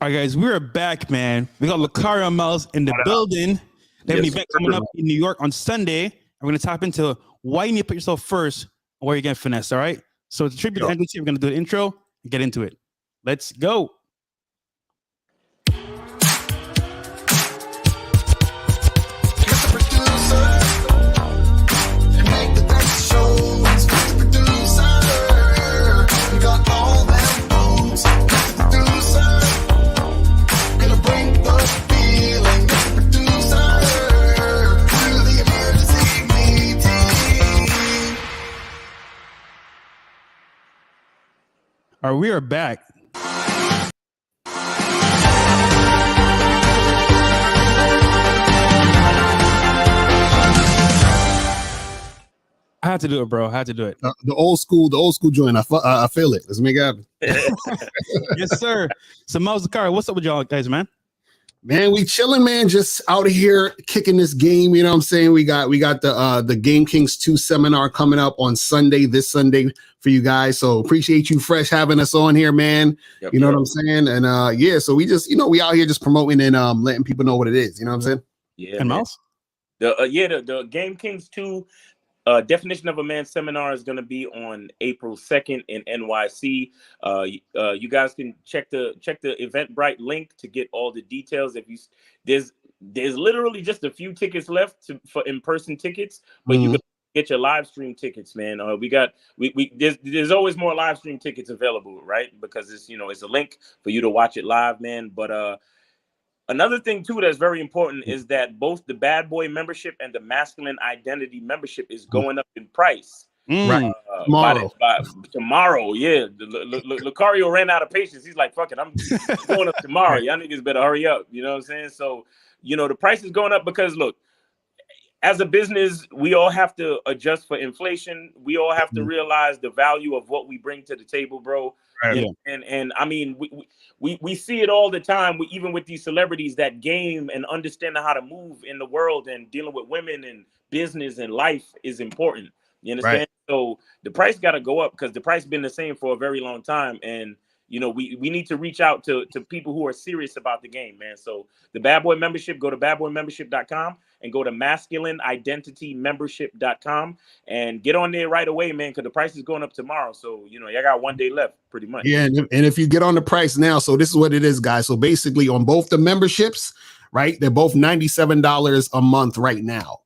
All right, guys, we're back, man. We got Locario Miles in the building. They have an event coming up in New York on Sunday. And we're going to tap into why you need to put yourself first and where you're getting finesse, all right? So to tribute to NBC, we're going to do the intro and get into it. Let's go. All right, we are back. I had to do it, bro. I had to do it. The old school joint. I feel it. Let's make it happen. Yes, sir. So, Miles Locario, what's up with y'all guys, man? Man, we chilling, man. Just out here kicking this game. You know what I'm saying? We got the Game Kings 2 seminar coming up on Sunday, this Sunday for you guys. So appreciate you fresh having us on here, man. Yep, you know what I'm saying? And yeah, so we just, we out here just promoting and letting people know what it is. You know what I'm saying? Yeah. And Miles? The Game Kings 2 Definition of a Man seminar is going to be on April 2nd in NYC. You guys can check the Eventbrite link to get all the details. There's literally just a few tickets left for in-person tickets, but you can get your live stream tickets, man. There's always more live stream tickets available, right? Because it's a link for you to watch it live, man. But another thing, too, that's very important is that both the Bad Boy membership and the Masculine Identity membership is going up in price. Right. Tomorrow, yeah. Locario ran out of patience. He's like, fuck it, I'm going up tomorrow. Y'all niggas better hurry up. You know what I'm saying? So, the price is going up because, look, as a business, we all have to adjust for inflation. We all have to realize the value of what we bring to the table, bro. Right. And I mean, we see it all the time. Even with these celebrities that game and understanding how to move in the world and dealing with women and business and life is important. You understand? Right. So the price got to go up because the price been the same for a very long time. And we need to reach out to people who are serious about the game, man. So the Bad Boy membership, go to badboymembership.com and go to masculineidentitymembership.com and get on there right away, man, because the price is going up tomorrow. So, y'all got one day left pretty much. Yeah. And if you get on the price now, so this is what it is, guys. So basically on both the memberships, right, they're both $97 a month right now,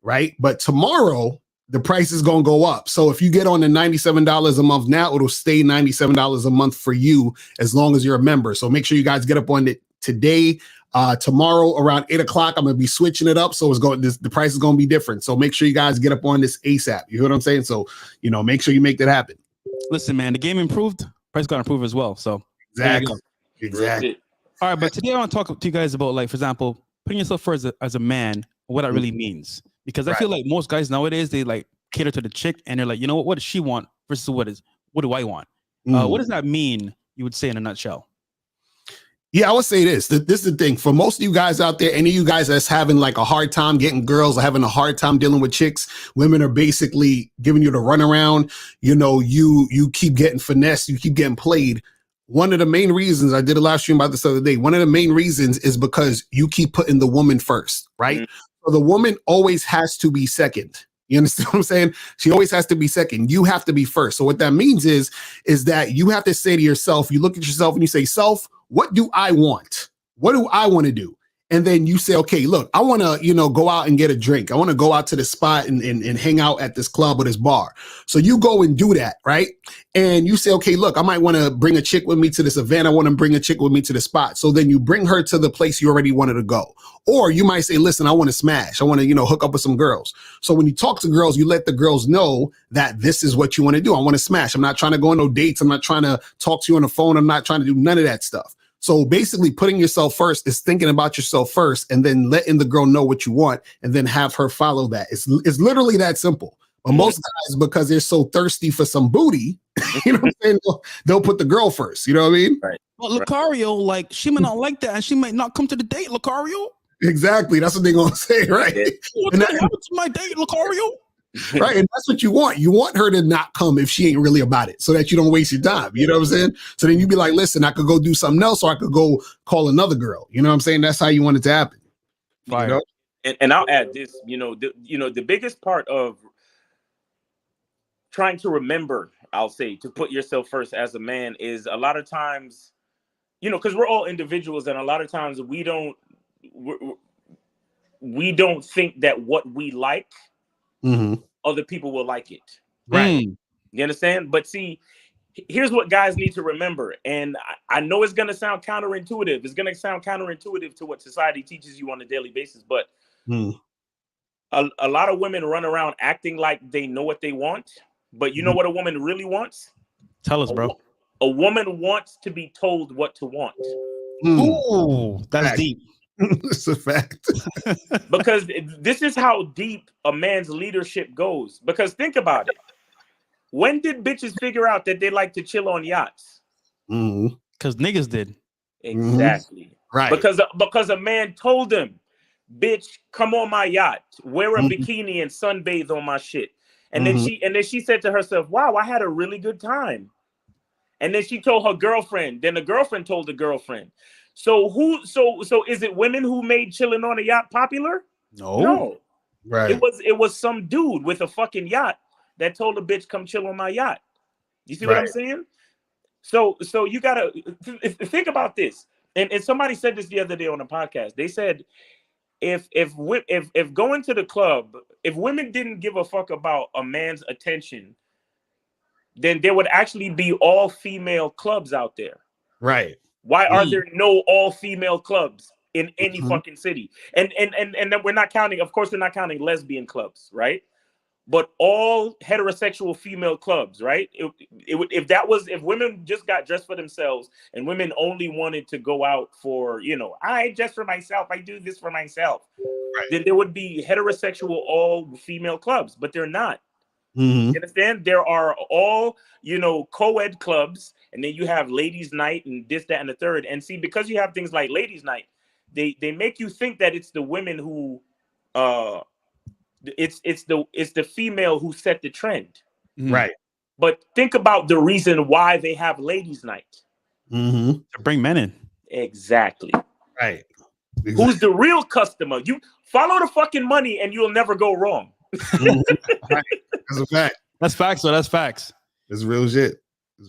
right? But tomorrow, the price is going to go up. So if you get on the $97 a month now, it'll stay $97 a month for you as long as you're a member. So make sure you guys get up on it today. Tomorrow around 8 o'clock, I'm going to be switching it up. So the price is going to be different. So make sure you guys get up on this ASAP. You hear what I'm saying? So, make sure you make that happen. Listen, man, the game improved. Price got improved as well. So Exactly. All right. But today I want to talk to you guys about, like, for example, putting yourself first as a man, what that really means. Because I feel like most guys nowadays, they like cater to the chick and they're like, what does she want versus what do I want? What does that mean, you would say in a nutshell? Yeah, I would say this. This is the thing. For most of you guys out there, any of you guys that's having like a hard time getting girls or having a hard time dealing with chicks, women are basically giving you the runaround. You keep getting finessed, you keep getting played. One of the main reasons, I did a live stream about this other day, one of the main reasons is because you keep putting the woman first, right? So the woman always has to be second. You understand what I'm saying? She always has to be second. You have to be first. So what that means is that you have to say to yourself, you look at yourself and you say, self, what do I want? What do I want to do? And then you say, okay, look, I want to, go out and get a drink. I want to go out to the spot and hang out at this club or this bar. So you go and do that, right? And you say, okay, look, I might want to bring a chick with me to this event. I want to bring a chick with me to the spot. So then you bring her to the place you already wanted to go. Or you might say, listen, I want to smash. I want to, hook up with some girls. So when you talk to girls, you let the girls know that this is what you want to do. I want to smash. I'm not trying to go on no dates. I'm not trying to talk to you on the phone. I'm not trying to do none of that stuff. So basically putting yourself first is thinking about yourself first and then letting the girl know what you want and then have her follow that. It's literally that simple. But most guys, because they're so thirsty for some booty, you know what I'm saying? They'll put the girl first. You know what I mean? Right. Well, Locario, like, she might not like that and she might not come to the date, Locario. Exactly. That's what they're going to say, right? What happened to my date, Locario? Right. And that's what you want. You want her to not come if she ain't really about it so that you don't waste your time. You know what I'm saying? So then you be like, listen, I could go do something else or I could go call another girl. You know what I'm saying? That's how you want it to happen. Fire. You know? And I'll add this, the biggest part of trying to remember, I'll say, to put yourself first as a man is a lot of times, because we're all individuals, and a lot of times we don't think that what we like, other people will like it. Right. You understand? But see, here's what guys need to remember. And I know it's going to sound counterintuitive. It's going to sound counterintuitive to what society teaches you on a daily basis. But a lot of women run around acting like they know what they want. But you know what a woman really wants? Tell us, bro. A woman wants to be told what to want. Ooh, that's deep. It's a fact. Because this is how deep a man's leadership goes. Because think about it. When did bitches figure out that they like to chill on yachts? Because niggas did. Exactly. Right. Because a man told them, bitch, come on my yacht, wear a bikini and sunbathe on my shit. And then she said to herself, wow, I had a really good time. And then she told her girlfriend. Then the girlfriend told the girlfriend. So is it women who made chilling on a yacht popular? No. Right. It was some dude with a fucking yacht that told a bitch, come chill on my yacht. You see what I'm saying? So you gotta think about this. And somebody said this the other day on a podcast. They said if going to the club, if women didn't give a fuck about a man's attention, then there would actually be all female clubs out there. Right. Why are there no all female clubs in any fucking city? And then we're not counting, of course, we're not counting lesbian clubs, right? But all heterosexual female clubs, right? If women just got dressed for themselves and women only wanted to go out for, I dress for myself, I do this for myself, then there would be heterosexual all female clubs, but they're not. You understand? There are all, co-ed clubs, and then you have ladies' night and this, that, and the third. And see, because you have things like ladies' night, they make you think that it's the women who, it's the female who set the trend. Right. But think about the reason why they have ladies' night. To bring men in. Exactly. Right. Who's the real customer? You follow the fucking money and you'll never go wrong. Right. That's a fact. That's facts. So that's facts. It's real shit.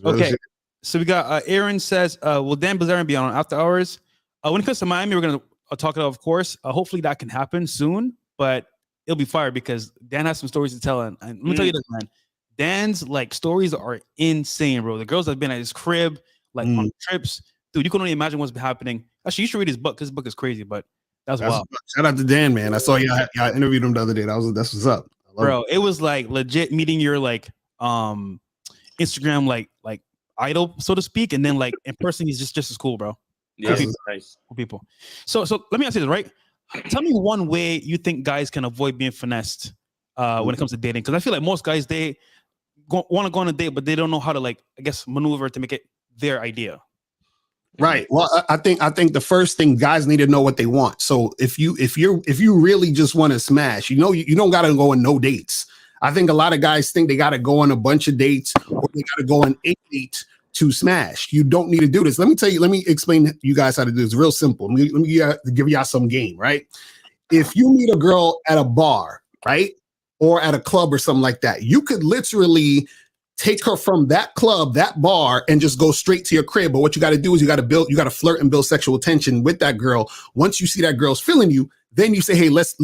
Shit. So we got Aaron says, will Dan Bilzerian be on After Hours? When it comes to Miami, we're going to talk about, of course. Hopefully that can happen soon, but it'll be fire because Dan has some stories to tell. And let me tell you this, man. Dan's stories are insane, bro. The girls that have been at his crib, on trips. Dude, you can only imagine what's been happening. Actually, you should read his book because his book is crazy, but that's wild. Shout out to Dan, man. I saw y'all interviewed him the other day. That's what's up. Bro, it was legit meeting your Instagram like idol, so to speak, and then in person he's just as cool, bro. Yeah, nice. Cool people. So let me ask you this, right? Tell me one way you think guys can avoid being finessed when it comes to dating, because I feel like most guys they want to go on a date, but they don't know how to maneuver to make it their idea. Right. Well, I think the first thing guys need to know what they want. So if you really just want to smash, you don't got to go on no dates. I think a lot of guys think they got to go on a bunch of dates or they got to go on a date to smash. You don't need to do this. Let me explain to you guys how to do this. It's real simple. Let me give y'all some game, right? If you meet a girl at a bar, right? Or at a club or something like that, you could literally take her from that club, that bar, and just go straight to your crib. But what you got to do is you got to flirt and build sexual tension with that girl. Once you see that girl's feeling you, then you say, hey, let's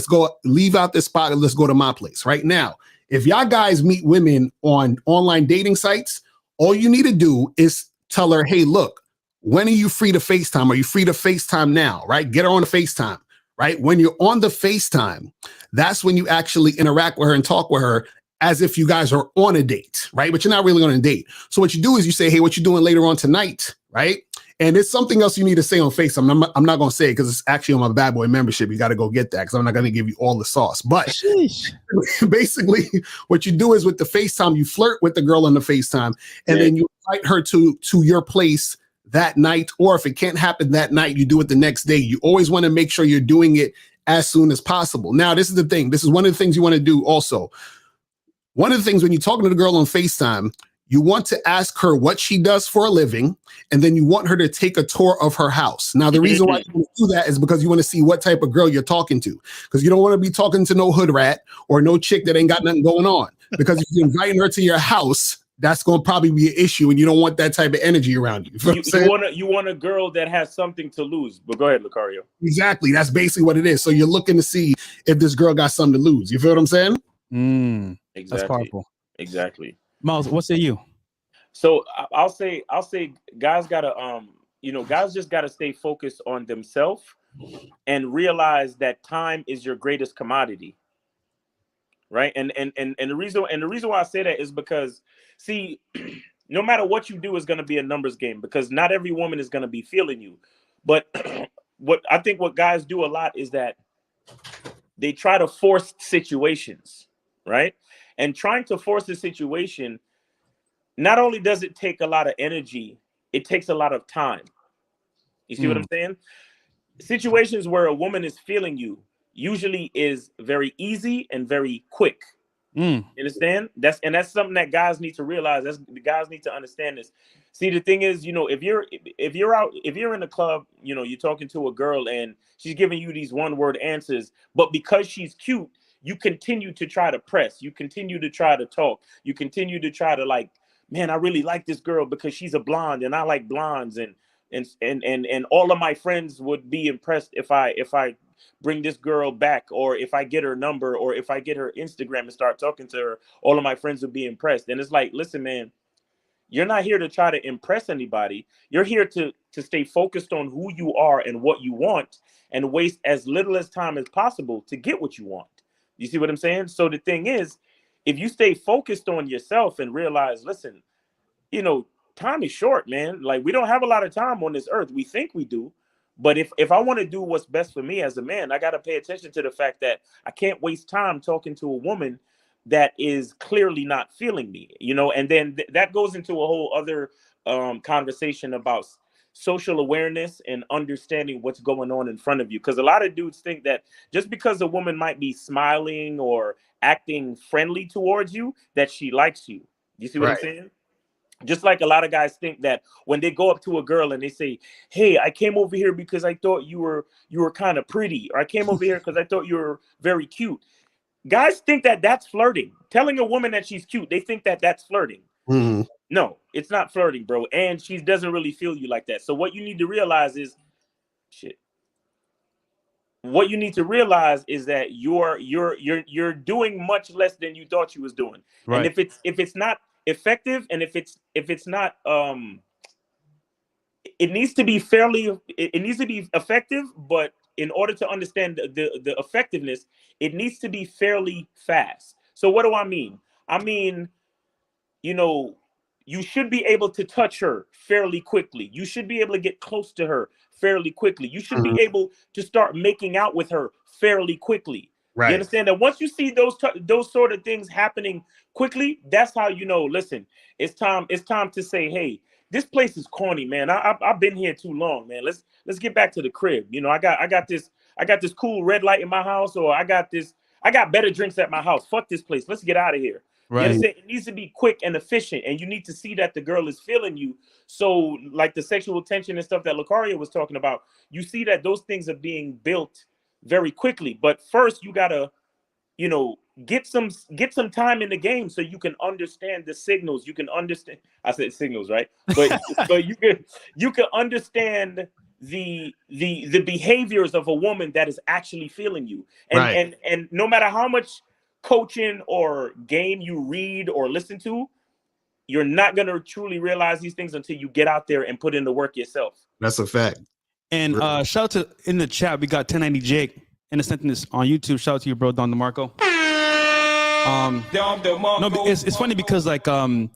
go, leave out this spot and let's go to my place right now. If y'all guys meet women on online dating sites, all you need to do is tell her, hey, look, when are you free to FaceTime? Are you free to FaceTime now? Right? Get her on the FaceTime, right? When you're on the FaceTime, that's when you actually interact with her and talk with her as if you guys are on a date, right? But you're not really on a date. So what you do is you say, hey, what you doing later on tonight, right? And it's something else you need to say on FaceTime. I'm not going to say it because it's actually on my Bad Boy membership. You got to go get that because I'm not going to give you all the sauce. But basically what you do is with the FaceTime, you flirt with the girl on the FaceTime and then you invite her to your place that night. Or if it can't happen that night, you do it the next day. You always want to make sure you're doing it as soon as possible. Now, this is the thing. This is one of the things you want to do also. One of the things when you're talking to the girl on FaceTime, you want to ask her what she does for a living, and then you want her to take a tour of her house. Now, the reason why you want to do that is because you want to see what type of girl you're talking to, because you don't want to be talking to no hood rat or no chick that ain't got nothing going on. Because if you're inviting her to your house, that's going to probably be an issue, and you don't want that type of energy around you. You want a girl that has something to lose. But go ahead, Locario. Exactly. That's basically what it is. So you're looking to see if this girl got something to lose. You feel what I'm saying? Exactly. That's powerful. Exactly. Miles, what say you? So I'll say guys gotta guys just gotta stay focused on themselves and realize that time is your greatest commodity. Right. And the reason why I say that is because, see, no matter what you do is gonna be a numbers game, because not every woman is gonna be feeling you. But what guys do a lot is that they try to force situations, right? And trying to force a situation, not only does it take a lot of energy, it takes a lot of time. You see what I'm saying? Situations where a woman is feeling you usually is very easy and very quick. You understand? That's something that guys need to realize. The guys need to understand this. See, the thing is, if you're in the club, you're talking to a girl and she's giving you these one-word answers, but because she's cute, you continue to try to press, you continue to try to talk, you continue to try to like, man, I really like this girl because she's a blonde and I like blondes, and all of my friends would be impressed if I bring this girl back, or if I get her number, or if I get her Instagram and start talking to her, all of my friends would be impressed. And it's like, listen, man, you're not here to try to impress anybody. You're here to stay focused on who you are and what you want, and waste as little as time as possible to get what you want. You see what I'm saying? So the thing is, if you stay focused on yourself and realize, listen, time is short, man. Like, we don't have a lot of time on this earth. We think we do. But if I want to do what's best for me as a man, I got to pay attention to the fact that I can't waste time talking to a woman that is clearly not feeling me, and then that goes into a whole other conversation about social awareness and understanding what's going on in front of you. Because a lot of dudes think that just because a woman might be smiling or acting friendly towards you, that she likes you. You see what I'm saying? Just like a lot of guys think that when they go up to a girl and they say, hey, I came over here because I thought you were kind of pretty, or I came over here because I thought you were very cute. Guys think that that's flirting. Telling a woman that she's cute, they think that that's flirting. No, it's not flirting, bro. And she doesn't really feel you like that. So what you need to realize is, what you need to realize is that you're doing much less than you thought you was doing. Right. And if it's not effective, and if it's not it needs to be effective, but in order to understand the effectiveness, it needs to be fairly fast. So what do I mean? I mean, you should be able to touch her fairly quickly. You should be able to get close to her fairly quickly. You should be able to start making out with her fairly quickly. Right. You understand that once you see those sort of things happening quickly, that's how listen, it's time to say, hey, this place is corny, man. I've been here too long, man. Let's get back to the crib. I got this cool red light in my house, or I got better drinks at my house. Fuck this place. Let's get out of here. Right. You understand? It needs to be quick and efficient, and you need to see that the girl is feeling you. So, like the sexual tension and stuff that Locario was talking about, you see that those things are being built very quickly. But first, you gotta, get some time in the game so you can understand the signals. You can understand. I said signals, right? But you can understand the behaviors of a woman that is actually feeling you. And and no matter how much coaching or game you read or listen to, you're not going to truly realize these things until you get out there and put in the work yourself. That's a fact. And shout out to in the chat, we got 1090 Jake in the sentence on YouTube. Shout out to you, bro, Don DeMarco. No, it's funny because like I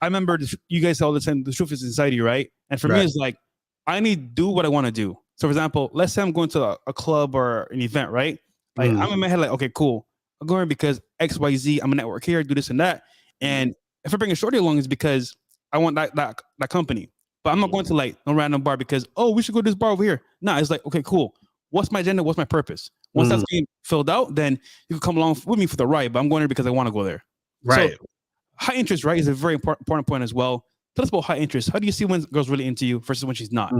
remember you guys say all the time, the truth is inside you, right? And for me, it's like I need to do what I want to do. So, for example, let's say I'm going to a club or an event, right? Like I'm in my head, like, okay, cool. I'm going because XYZ, I'm a network here, do this and that. And if I bring a shorty along, it's because I want that company. But I'm not going to like no random bar because, oh, we should go to this bar over here. No, it's like, okay, cool. what's my agenda? What's my purpose? Once that's being filled out, then you can come along with me for the ride. But I'm going there because I want to go there. Right. So high interest, right, is a very important point as well. Tell us about high interest. How do you see when girls really into you versus when she's not?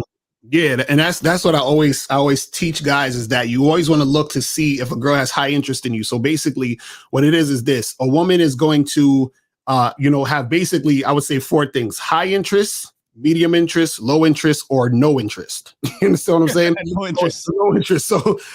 Yeah, and that's what I always teach guys is that you always want to look to see if a girl has high interest in you. So basically, what it is this: a woman is going to, have basically, I would say 4 things: high interest, medium interest, low interest, or no interest. You understand what I'm saying? No interest. No interest.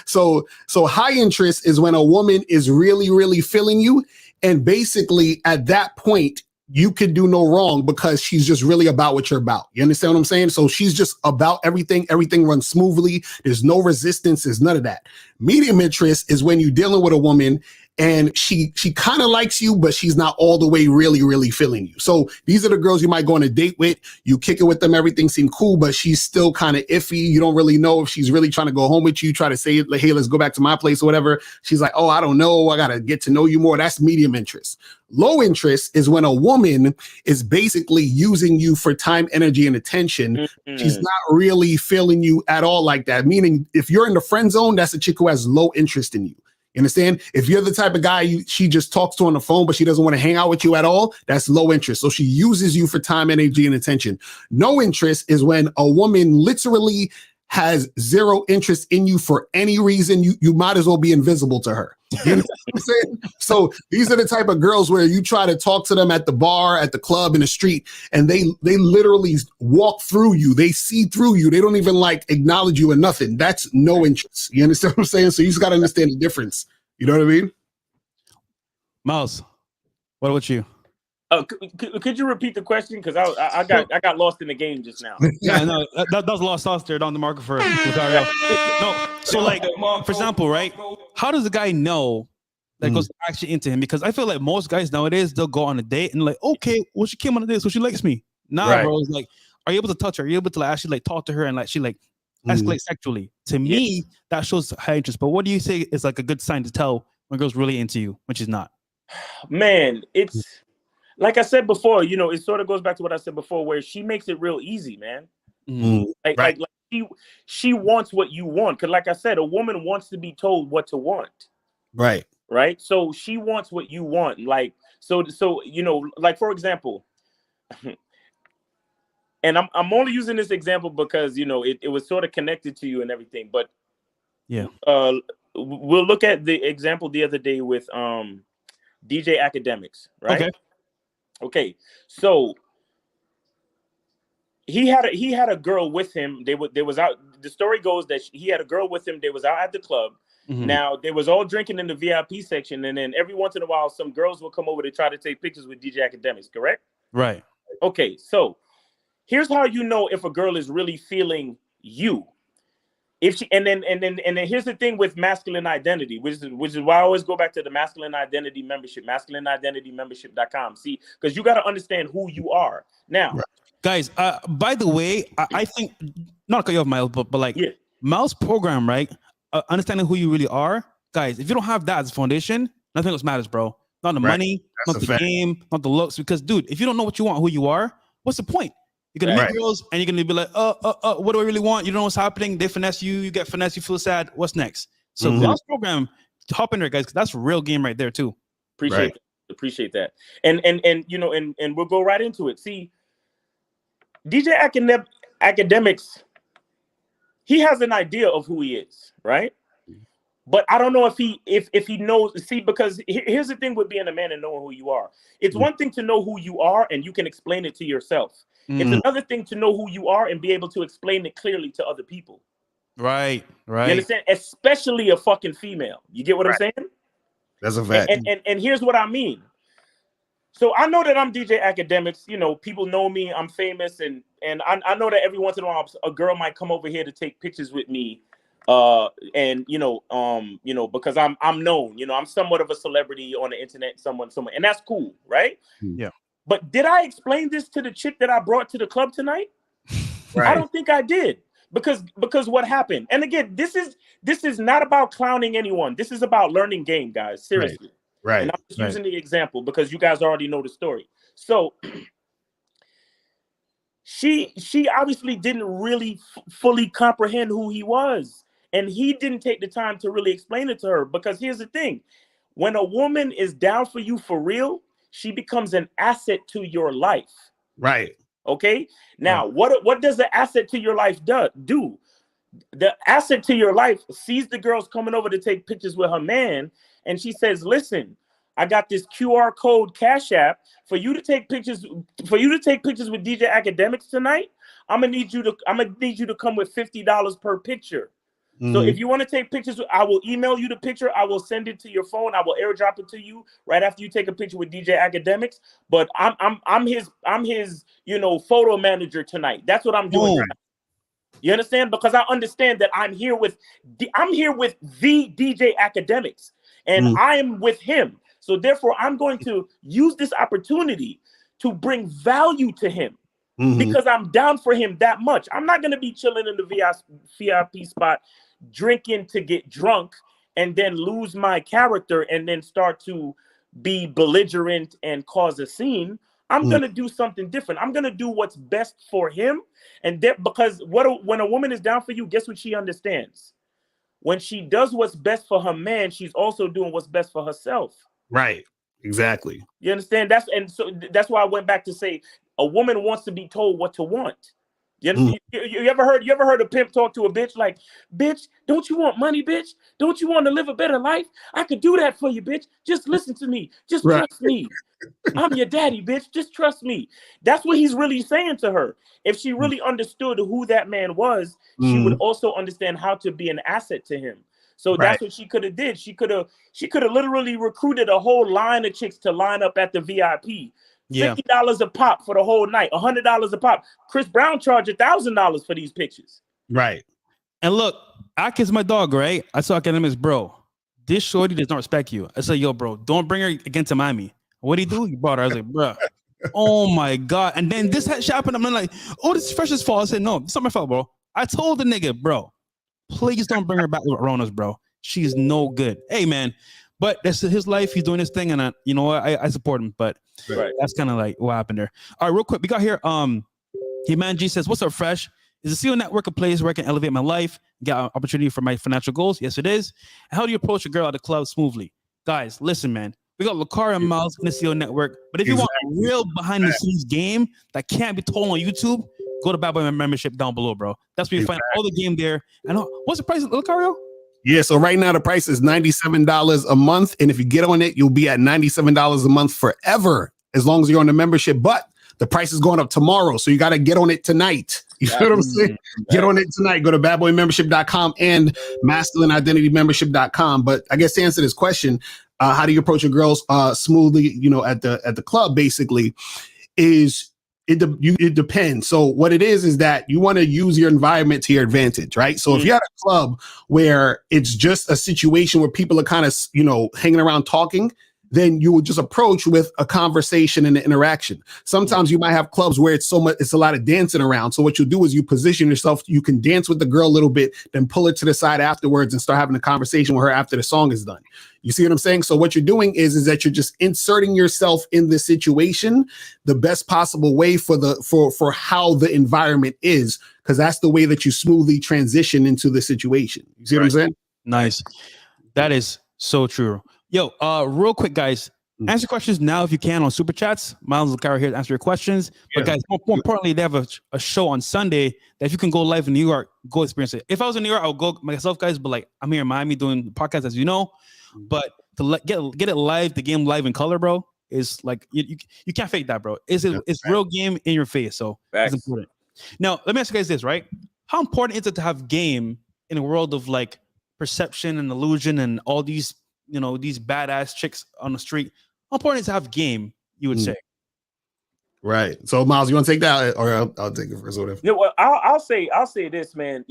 So high interest is when a woman is really, really feeling you, and basically at that point, you could do no wrong because she's just really about what you're about. You understand what I'm saying? So she's just about everything. Everything runs smoothly. There's no resistance. There's none of that. Medium interest is when you're dealing with a woman and she kind of likes you, but she's not all the way really, really feeling you. So these are the girls you might go on a date with. You kick it with them. Everything seems cool, but she's still kind of iffy. You don't really know if she's really trying to go home with you. Try to say, like, hey, let's go back to my place or whatever. She's like, oh, I don't know. I got to get to know you more. That's medium interest. Low interest is when a woman is basically using you for time, energy, and attention. She's not really feeling you at all like that. Meaning if you're in the friend zone, that's a chick who has low interest in you. You understand? If you're the type of guy she just talks to on the phone, but she doesn't want to hang out with you at all, that's low interest. So she uses you for time, energy, and attention. No interest is when a woman literally has zero interest in you for any reason. You might as well be invisible to her. You know what I'm saying? So these are the type of girls where you try to talk to them at the bar, at the club, in the street, and they literally walk through you. They see through you. They don't even like acknowledge you or nothing. That's no interest. You understand what I'm saying? So you just got to understand the difference. You know what I mean? Miles, what about you? Could you repeat the question? Because I got lost in the game just now. Yeah, no, that was lost sauce there down the market for Locario. No, so like for example, right? How does the guy know that goes actually into him? Because I feel like most guys nowadays they'll go on a date and like, okay, well she came on a date, so she likes me. Nah, bro, it's like, are you able to touch her? Are you able to like, actually like talk to her and like she like escalate sexually? To me, that shows high interest. But what do you say is like a good sign to tell when a girl's really into you when she's not? Man, it's like I said before, it sort of goes back to what I said before, where she makes it real easy, man. Like she wants what you want. Because like I said, a woman wants to be told what to want. Right. So she wants what you want. Like, so like for example, and I'm only using this example because, it was sort of connected to you and everything. But yeah, we'll look at the example the other day with DJ Academics, right? Okay, so he had a girl with him. They was out. The story goes that he had a girl with him. They was out at the club. Now they was all drinking in the VIP section, and then every once in a while, some girls will come over to try to take pictures with DJ Academics. Correct? Right. Okay, so here's how you know if a girl is really feeling you. If she and then here's the thing with masculine identity, which is why I always go back to the masculine identity membership, masculineidentitymembership.com. See, because you got to understand who you are. Now, guys, by the way, I think not to cut you off, Miles, but like Miles' program, right? Understanding who you really are, guys. If you don't have that as a foundation, nothing else matters, bro. Not the money, not the game, not the looks. Because, dude, if you don't know what you want, who you are, what's the point? You're gonna meet girls and you're gonna be like, what do I really want? You don't know what's happening. They finesse you, you get finesse, you feel sad. What's next? So Miles' program, hop in there, guys, because that's a real game right there too. Appreciate that. And we'll go right into it. See, DJ Academics, he has an idea of who he is, right? But I don't know if he knows. See, because here's the thing with being a man and knowing who you are. It's one thing to know who you are and you can explain it to yourself. It's another thing to know who you are and be able to explain it clearly to other people. Right. You understand? Especially a fucking female. You get what I'm saying? That's a fact. And here's what I mean. So I know that I'm DJ Academics. People know me. I'm famous, and I know that every once in a while a girl might come over here to take pictures with me. Because I'm known. I'm somewhat of a celebrity on the internet. Someone, and that's cool, right? Yeah. But did I explain this to the chick that I brought to the club tonight? I don't think I did. Because what happened? And again, this is not about clowning anyone. This is about learning game, guys. Seriously. Right. And I'm just using the example because you guys already know the story. So she obviously didn't really fully comprehend who he was. And he didn't take the time to really explain it to her, because here's the thing. When a woman is down for you for real, she becomes an asset to your life. Right. Okay. Now, what does the asset to your life do? The asset to your life sees the girls coming over to take pictures with her man, and she says, listen, I got this QR code Cash App for you to take pictures with DJ Academics tonight. I'm gonna need you to come with $50 per picture. So if you want to take pictures, I will email you the picture. I will send it to your phone. I will airdrop it to you right after you take a picture with DJ Academics. But I'm his photo manager tonight. That's what I'm doing. Right now. You understand? Because I understand that I'm here with the DJ Academics, and I am with him. So therefore, I'm going to use this opportunity to bring value to him. Because I'm down for him that much. I'm not going to be chilling in the VIP spot, drinking to get drunk, and then lose my character and then start to be belligerent and cause a scene. I'm going to do something different. I'm going to do what's best for him. And because when a woman is down for you, guess what she understands? When she does what's best for her man, she's also doing what's best for herself. Right. Exactly. You understand? That's why I went back to say a woman wants to be told what to want. You ever heard a pimp talk to a bitch like, bitch, don't you want money, bitch? Don't you want to live a better life? I could do that for you, bitch. Just listen to me. Just trust me. I'm your daddy, bitch. Just trust me. That's what he's really saying to her. If she really understood who that man was, she would also understand how to be an asset to him. So that's what she could have did. She could have literally recruited a whole line of chicks to line up at the VIP. $50 a pop for the whole night, $100 a pop. Chris Brown charged $1,000 for these pictures. Right. And look, I kiss my dog, right? I saw Academics, bro. This shorty does not respect you. I said, yo, bro, don't bring her again to Miami. What'd he do? He brought her. I was like, bro, oh my God. And then this shit happened. I'm like, oh, this is Fresh's fault. I said, no, it's not my fault, bro. I told the nigga, bro, please don't bring her back around us, bro. She's no good. Hey, man. But that's his life. He's doing his thing, and you know what? I support him. But that's kind of like what happened there. All right, real quick, we got here. He-Man G says, "What's up, Fresh? Is the CEO Network a place where I can elevate my life, get an opportunity for my financial goals? Yes, it is. And how do you approach a girl at the club smoothly? Guys, listen, man. We got Locario and Miles in the CEO Network. But if you want a real behind-the-scenes game that can't be told on YouTube, go to Bad Boy membership down below, bro. That's where you find all the game there. And what's the price of Locario? Yeah, so right now the price is $97 a month. And if you get on it, you'll be at $97 a month forever, as long as you're on the membership. But the price is going up tomorrow. So you got to get on it tonight. You know what I'm saying? Get on it tonight. Go to badboymembership.com and masculineidentitymembership.com. But I guess to answer this question, how do you approach your girls smoothly, at the club, basically, is it depends. So what it is that you want to use your environment to your advantage, right? So if you're at a club where it's just a situation where people are kind of, hanging around talking, then you would just approach with a conversation and an interaction. Sometimes you might have clubs where it's a lot of dancing around. So what you do is you position yourself, you can dance with the girl a little bit, then pull it to the side afterwards and start having a conversation with her after the song is done. You see what I'm saying? So what you're doing is that you're just inserting yourself in the situation the best possible way for how the environment is, because that's the way that you smoothly transition into the situation. You see what I'm saying? Nice. That is so true. Yo, real quick, guys, answer questions now if you can on Super Chats. Miles and Locario here to answer your questions. But guys, more importantly, they have a show on Sunday that if you can go live in New York, go experience it. If I was in New York, I would go myself, guys. But like, I'm here in Miami doing the podcast, as you know. But to get it live, the game live in color, bro, is like you can't fake that, bro. It's real game in your face, so it's important. Now, let me ask you guys this, right? How important is it to have game in a world of like perception and illusion and all these, these badass chicks on the street? How important is it to have game, you would say? Right. So Miles, you want to take that, or I'll take it first? Whatever. Well, I'll say this, man.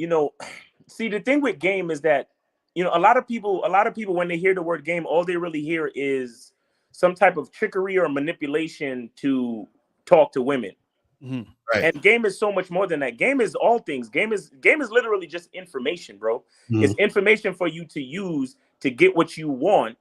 See, the thing with game is that a lot of people when they hear the word game, all they really hear is some type of trickery or manipulation to talk to women. Mm-hmm. Right. And game is so much more than that. Game is all things. Game is literally just information, bro. Mm-hmm. It's information for you to use to get what you want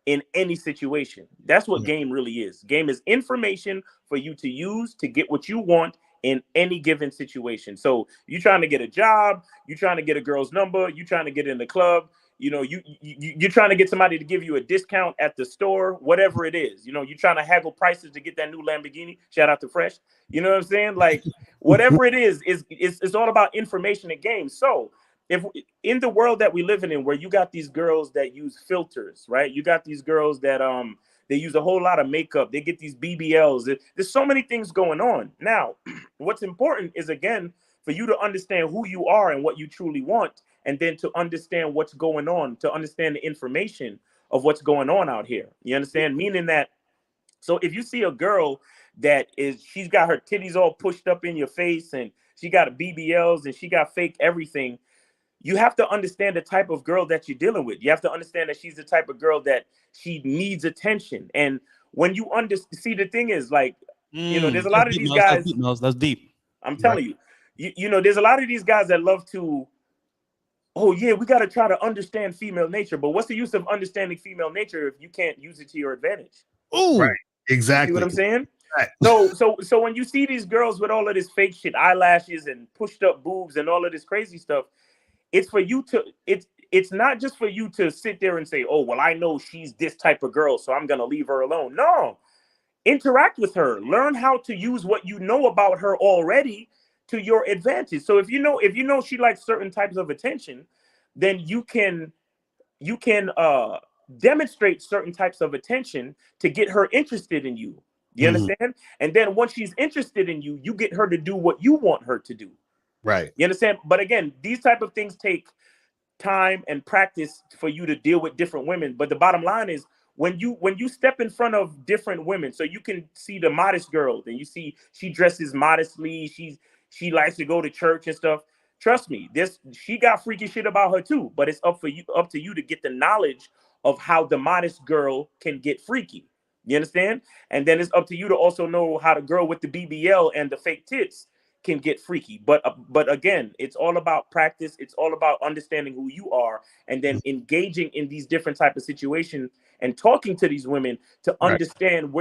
in any situation. That's what game really is. Game is information for you to use to get what you want in any given situation. So you trying to get a job, you trying to get a girl's number, you trying to get in the club, you know, you're trying to get somebody to give you a discount at the store, whatever it is. You know, you're trying to haggle prices to get that new Lamborghini. Shout out to Fresh. You know what I'm saying? Like whatever it is, it's all about information and games. So if in the world that we live in where you got these girls that use filters, right? You got these girls that they use a whole lot of makeup. They get these BBLs. There's so many things going on. Now, what's important is, again, for you to understand who you are and what you truly want, and then to understand what's going on, to understand the information of what's going on out here. You understand? Meaning that, so if you see a girl she's got her titties all pushed up in your face and she got a BBLs and she got fake everything, you have to understand the type of girl that you're dealing with. You have to understand that she's the type of girl that she needs attention. And when you see, the thing is, like, you know, there's a lot of these guys. That's deep. I'm telling you, there's a lot of these guys that love to, oh yeah, we got to try to understand female nature. But what's the use of understanding female nature if you can't use it to your advantage? Oh, right. Exactly. See what I'm saying? Right. So when you see these girls with all of this fake shit, eyelashes and pushed up boobs and all of this crazy stuff, it's for you to, it's not just for you to sit there and say, oh, well, I know she's this type of girl, so I'm going to leave her alone. No, interact with her, learn how to use what you know about her already to your advantage. So if you know she likes certain types of attention, then you can demonstrate certain types of attention to get her interested in you. You understand? And then once she's interested in you, you get her to do what you want her to do. Right. You understand? But again, these type of things take time and practice for you to deal with different women. But the bottom line is, when you step in front of different women, so you can see the modest girl, and you see she dresses modestly, she likes to go to church and stuff. Trust me, she got freaky shit about her too. But it's up to you to get the knowledge of how the modest girl can get freaky. You understand? And then it's up to you to also know how the girl with the BBL and the fake tits can get freaky. But again, it's all about practice. It's all about understanding who you are, and then engaging in these different type of situations and talking to these women to understand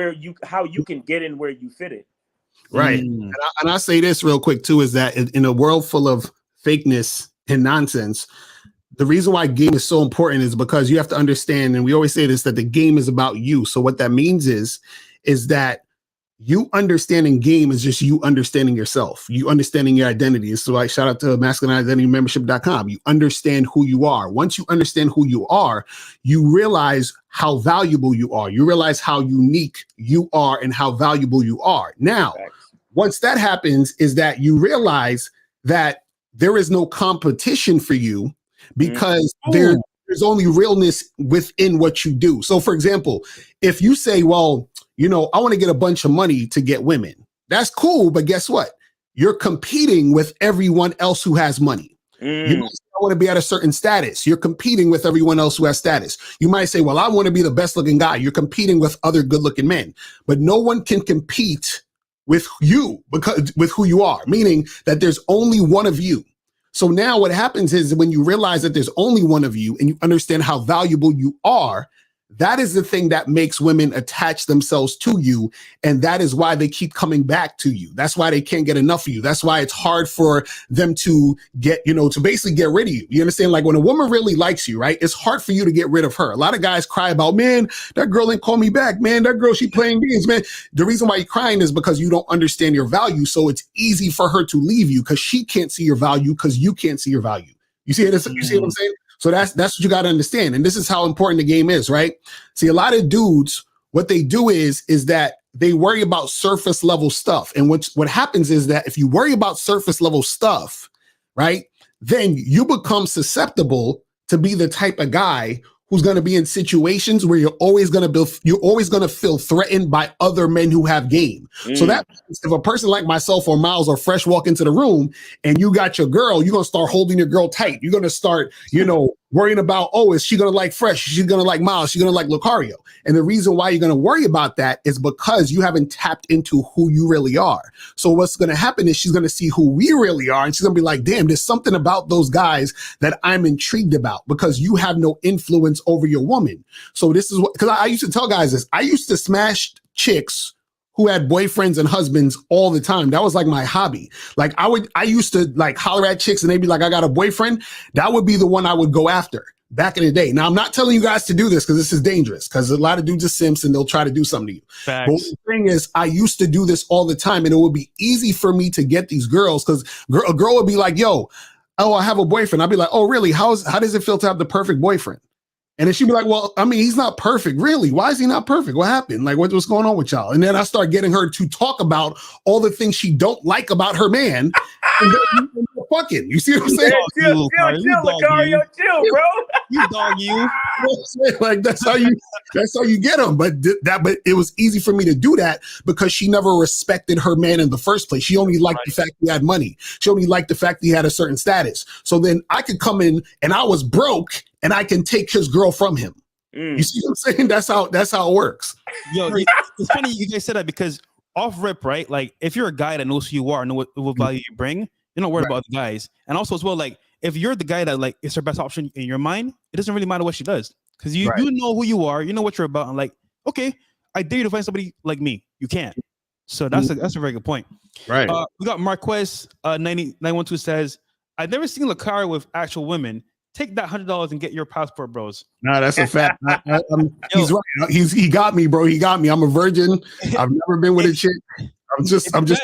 how you can get in where you fit in. Right. And I say this real quick too, is that in a world full of fakeness and nonsense, the reason why game is so important is because you have to understand, and we always say this, that the game is about you. So what that means is that you understanding game is just you understanding yourself, you understanding your identity. So like, shout out to masculineidentitymembership.com. You understand who you are. Once you understand who you are, you realize how valuable you are. You realize how unique you are and how valuable you are. Now, once that happens, is that you realize that there is no competition for you, because there's only realness within what you do. So for example, if you say, well, you know, I want to get a bunch of money to get women. That's cool. But guess what? You're competing with everyone else who has money. You might say, I want to be at a certain status. You're competing with everyone else who has status. You might say, well, I want to be the best looking guy. You're competing with other good looking men, but no one can compete with you because with who you are, meaning that there's only one of you. So now what happens is, when you realize that there's only one of you and you understand how valuable you are, that is the thing that makes women attach themselves to you. And that is why they keep coming back to you. That's why they can't get enough of you. That's why it's hard for them to get, to basically get rid of you. You understand? Like when a woman really likes you, right? It's hard for you to get rid of her. A lot of guys cry about, man, that girl ain't call me back, man. That girl, she playing games, man. The reason why you're crying is because you don't understand your value. So it's easy for her to leave you because she can't see your value because you can't see your value. You see this? You see what I'm saying? So that's what you got to understand. And this is how important the game is, right? See, a lot of dudes, what they do is that they worry about surface level stuff. And what happens is that if you worry about surface level stuff, right, then you become susceptible to be the type of guy who's going to be in situations where you're always going to feel threatened by other men who have game. So that means if a person like myself or Miles or Fresh walk into the room and you got your girl, you're going to start holding your girl tight. You're going to start, worrying about, oh, is she going to like Fresh? Is she going to like Miles? Is she going to like Locario? And the reason why you're going to worry about that is because you haven't tapped into who you really are. So what's going to happen is she's going to see who we really are. And she's going to be like, damn, there's something about those guys that I'm intrigued about, because you have no influence over your woman. So this is what, because I used to tell guys this, I used to smash chicks who had boyfriends and husbands all the time. That was like my hobby. Like I used to like holler at chicks and they'd be like, I got a boyfriend. That would be the one I would go after back in the day. Now I'm not telling you guys to do this because this is dangerous because a lot of dudes are simps and they'll try to do something to you. Facts. But the thing is, I used to do this all the time and it would be easy for me to get these girls because a girl would be like, yo, oh, I have a boyfriend. I'd be like, oh, really? How does it feel to have the perfect boyfriend? And then she'd be like, well, I mean, he's not perfect. Really? Why is he not perfect? What happened? Like, what's going on with y'all? And then I start getting her to talk about all the things she don't like about her man. And then fucking, you see what I'm saying? Chill, Locario, chill, bro. You dog you. Like that's how you get them. But but it was easy for me to do that because she never respected her man in the first place. She only liked the fact he had money. She only liked the fact he had a certain status. So then I could come in and I was broke and I can take his girl from him. You see what I'm saying? That's how it works. Yo, it's funny you guys said that because off rip, right? Like if you're a guy that knows who you are, know what value you bring, you're not worried about the guys. And also as well, like if you're the guy that like is her best option in your mind, it doesn't really matter what she does because you know who you are, you know what you're about, and like, okay, I dare you to find somebody like me. You can't. So that's a very good point. Right. We got Marquess 912 says, I've never seen Locario with actual women. Take that $100 and get your passport, bros. No, that's a fact. He's right. He got me, bro. He got me. I'm a virgin. I've never been with a chick. I'm just talking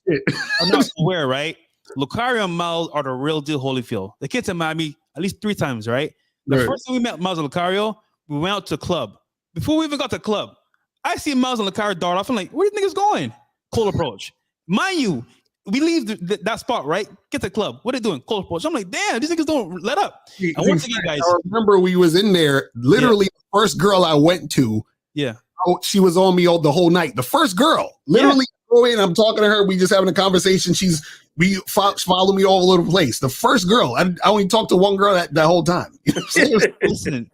shit. I'm not aware, right? Locario and Miles are the real deal Holyfield. The kids in Miami at least 3 times, right? The first time we met Miles and Locario, we went out to a club. Before we even got to the club, I see Miles and Locario dart off. I'm like, where do you niggas going? Cold approach. Mind you, we leave that spot, right? Get to the club. What are they doing? Cold approach. I'm like, damn, these niggas don't let up. And once again, guys, I remember we was in there. Literally, the first girl I went to. Yeah. She was on me the whole night. The first girl, literally, go in. I'm talking to her. We just having a conversation. We follow me all over the place. The first girl, I only talked to one girl that whole time. You know what I'm saying? Listen,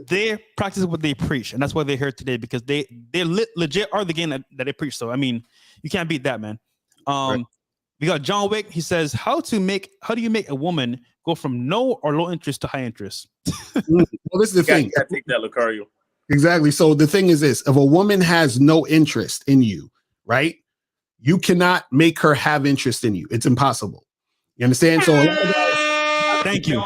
they practice what they preach, and that's why they're here today because they legit are the game that they preach. So I mean, you can't beat that, man. We got John Wick. He says, how do you make a woman go from no or low interest to high interest? Well, this is the thing. You gotta take that, Locario. Exactly. So the thing is this: if a woman has no interest in you, right, you cannot make her have interest in you. It's impossible. You understand? So a lot of guys, thank you.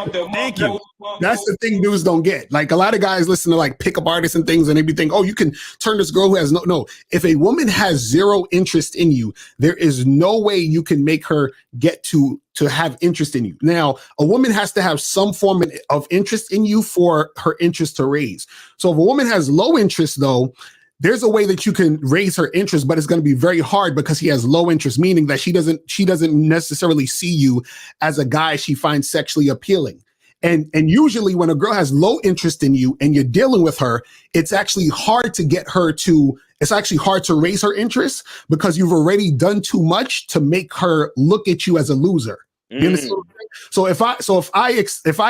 That's the thing dudes don't get. Like a lot of guys listen to like pickup artists and things and they be thinking, oh, you can turn this girl who has no. If a woman has zero interest in you, there is no way you can make her get to have interest in you. Now, a woman has to have some form of interest in you for her interest to raise. So if a woman has low interest though, there's a way that you can raise her interest, but it's going to be very hard because he has low interest, meaning that she doesn't necessarily see you as a guy she finds sexually appealing. And usually when a girl has low interest in you and you're dealing with her, it's actually hard to raise her interest because you've already done too much to make her look at you as a loser. You understand? So if I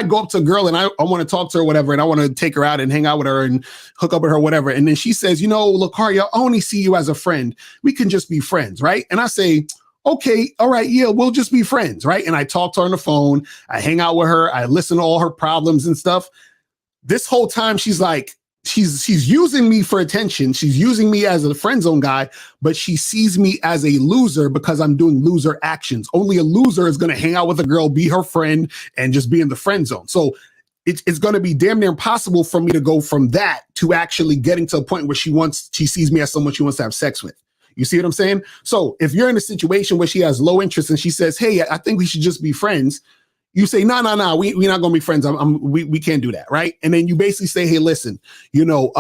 go up to a girl and I want to talk to her or whatever, and I want to take her out and hang out with her and hook up with her, whatever, and then she says, you know, Locario, I only see you as a friend. We can just be friends, right? And I say, okay, all right, yeah, we'll just be friends, right? And I talk to her on the phone, I hang out with her, I listen to all her problems and stuff. This whole time she's like, she's using me for attention. She's using me as a friend zone guy, but she sees me as a loser because I'm doing loser actions. Only a loser is going to hang out with a girl, be her friend, and just be in the friend zone. So it's going to be damn near impossible for me to go from that to actually getting to a point where she sees me as someone she wants to have sex with. You see what I'm saying? So if you're in a situation where she has low interest and she says, hey, I think we should just be friends, you say, no, we're not going to be friends. We can't do that, right? And then you basically say, hey, listen, you know,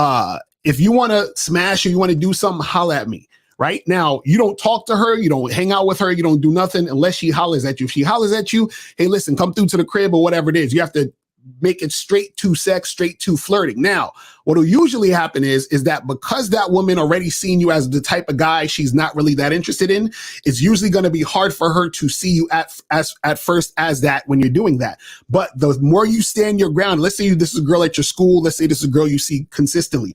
if you want to smash or you want to do something, holler at me. Right now, you don't talk to her, you don't hang out with her, you don't do nothing unless she hollers at you. If she hollers at you, hey, listen, come through to the crib or whatever it is. You have to make it straight to sex, straight to flirting. Now, what will usually happen is that because that woman already seen you as the type of guy she's not really that interested in, it's usually going to be hard for her to see you at first as that when you're doing that. But the more you stand your ground, let's say this is a girl at your school, let's say this is a girl you see consistently.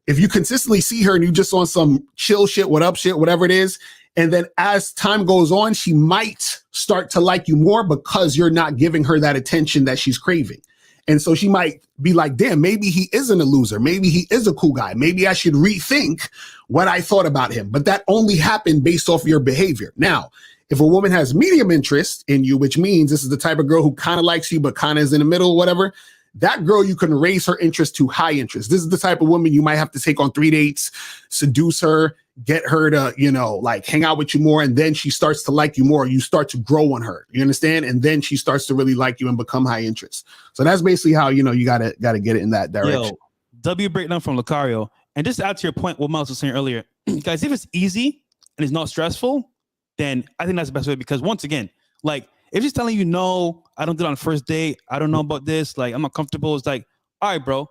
If you consistently see her and you just on some chill shit, what up shit, whatever it is, and then as time goes on, she might start to like you more because you're not giving her that attention that she's craving. And so she might be like, damn, maybe he isn't a loser. Maybe he is a cool guy. Maybe I should rethink what I thought about him. But that only happened based off your behavior. Now, if a woman has medium interest in you, which means this is the type of girl who kind of likes you, but kind of is in the middle or whatever, that girl, you can raise her interest to high interest. This is the type of woman you might have to take on 3 dates, seduce her, get her to, like hang out with you more. And then she starts to like you more. You start to grow on her. You understand? And then she starts to really like you and become high interest. So that's basically how, you gotta get it in that direction. Yo, W breakdown from Locario. And just to add to your point, what Miles was saying earlier, guys, if it's easy and it's not stressful, then I think that's the best way. Because once again, like if she's telling you, no, I don't do it on the first date, I don't know about this, like I'm not comfortable, it's like, all right, bro,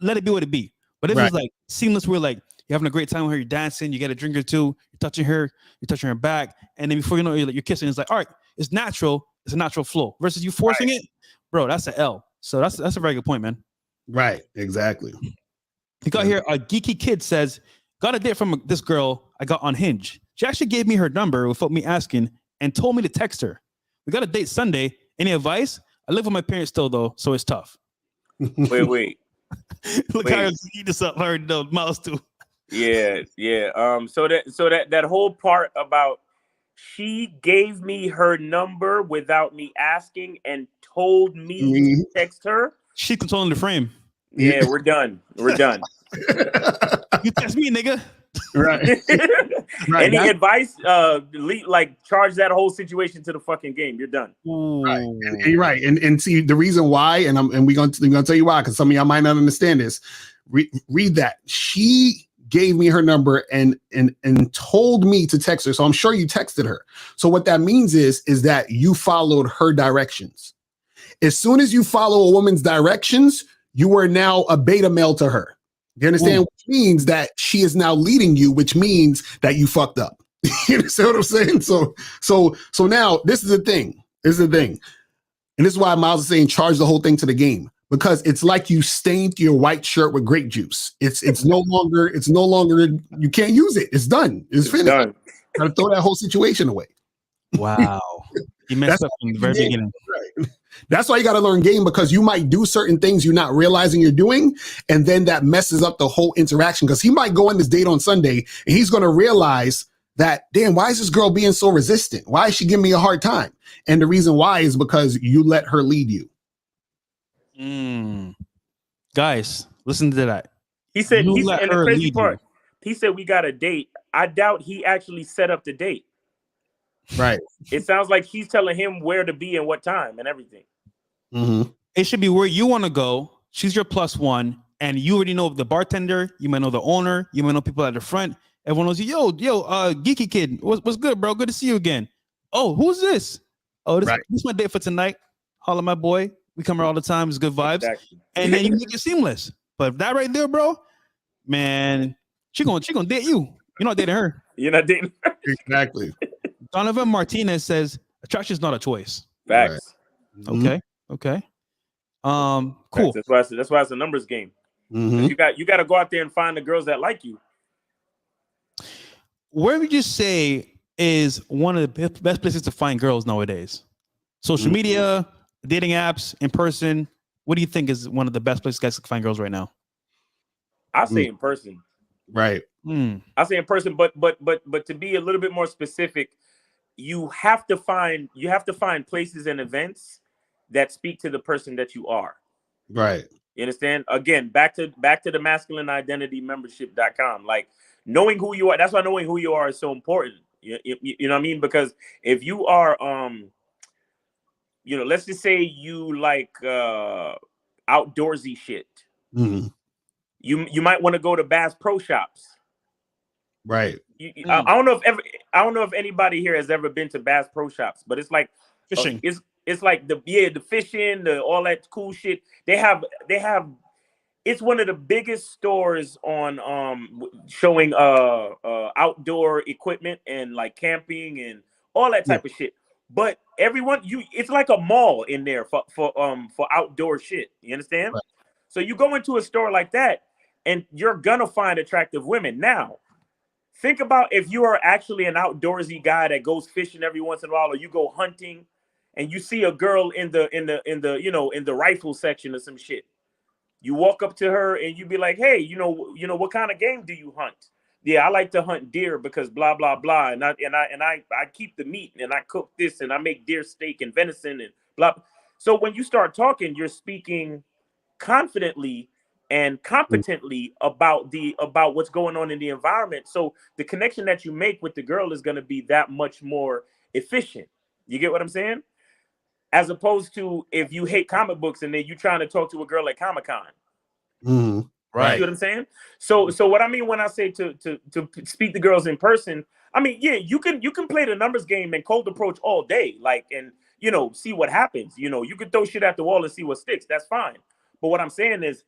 let it be what it be. But if it's like seamless, where like you're having a great time with her, you're dancing, you get a drink or two, you're touching her back, and then before you know it, you're kissing. It's like, all right, it's natural, it's a natural flow. Versus you forcing it, bro, that's an L. So that's a very good point, man. Right, exactly. You got here, a Geeky Kid says, got a date from this girl I got on Hinge. She actually gave me her number without me asking and told me to text her. We got a date Sunday. Any advice? I live with my parents still, though, so it's tough. Wait. Look how you this up, her Miles too. Yeah. So that whole part about she gave me her number without me asking and told me to text her. She's controlling the frame. Yeah, we're done. You text me, nigga. Right. Any advice? Charge that whole situation to the fucking game. You're done. Right. And you're right. And see the reason why, and we're gonna tell you why, because some of y'all might not understand this. Read that. She gave me her number and told me to text her. So I'm sure you texted her. So what that means is that you followed her directions. As soon as you follow a woman's directions, you are now a beta male to her. You understand? Which means that she is now leading you, which means that you fucked up. You understand what I'm saying? So now this is the thing. And this is why Miles is saying charge the whole thing to the game, because it's like you stained your white shirt with grape juice. It's no longer you can't use it. It's done. It's finished. Done. Gotta throw that whole situation away. Wow. You messed up from the very beginning. Right. That's why you got to learn game, because you might do certain things you're not realizing you're doing, and then that messes up the whole interaction. Because he might go on this date on Sunday and he's going to realize that, damn, why is this girl being so resistant? Why is she giving me a hard time? And the reason why is because you let her lead you. Guys, listen to that. He said, and the crazy part, he said we got a date. I doubt he actually set up the date. Right. It sounds like he's telling him where to be and what time and everything. Mm-hmm. It should be where you want to go. She's your plus one, and you already know the bartender. You might know the owner. You might know people at the front. Everyone knows you. Yo, Geeky Kid, what's good, bro? Good to see you again. Oh, who's this? Oh, this is my date for tonight. Holla, my boy. We come here all the time. It's good vibes. Exactly. And then you make it seamless. But that right there, bro, man, she gonna date you. You're not dating her. You're not dating her. Exactly. Donovan Martinez says attraction is not a choice. Facts. Right. Okay. Cool. Facts. That's why it's a numbers game. Mm-hmm. You got to go out there and find the girls that like you. Where would you say is one of the best places to find girls nowadays? Social media, dating apps, in person. What do you think is one of the best places guys to find girls right now? I say in person. Right. I say in person, but to be a little bit more specific, you have to find places and events that speak to the person that you are. Right. You understand? Again, back to the masculine identity membership.com. Like knowing who you are. That's why knowing who you are is so important. You know what I mean? Because if you are, let's just say you like outdoorsy shit. Mm-hmm. You might want to go to Bass Pro Shops. Right. I don't know if anybody here has ever been to Bass Pro Shops, but it's like fishing. It's like the fishing, all that cool shit. They have. It's one of the biggest stores on showing outdoor equipment and like camping and all that type of shit. But it's like a mall in there for outdoor shit. You understand? Right. So you go into a store like that, and you're gonna find attractive women. Now, think about if you are actually an outdoorsy guy that goes fishing every once in a while, or you go hunting, and you see a girl in the rifle section or some shit. You walk up to her and you be like, hey, what kind of game do you hunt? Yeah, I like to hunt deer because blah blah blah, and I keep the meat and I cook this and I make deer steak and venison and blah. So when you start talking, you're speaking confidently and competently about what's going on in the environment. So the connection that you make with the girl is going to be that much more efficient. You get what I'm saying? As opposed to if you hate comic books and then you trying to talk to a girl at Comic-Con. Mm-hmm. Right. You see what I'm saying? So what I mean when I say to speak to girls in person, I mean, yeah, you can play the numbers game and cold approach all day, like, and see what happens. You can throw shit at the wall and see what sticks. That's fine. But what I'm saying is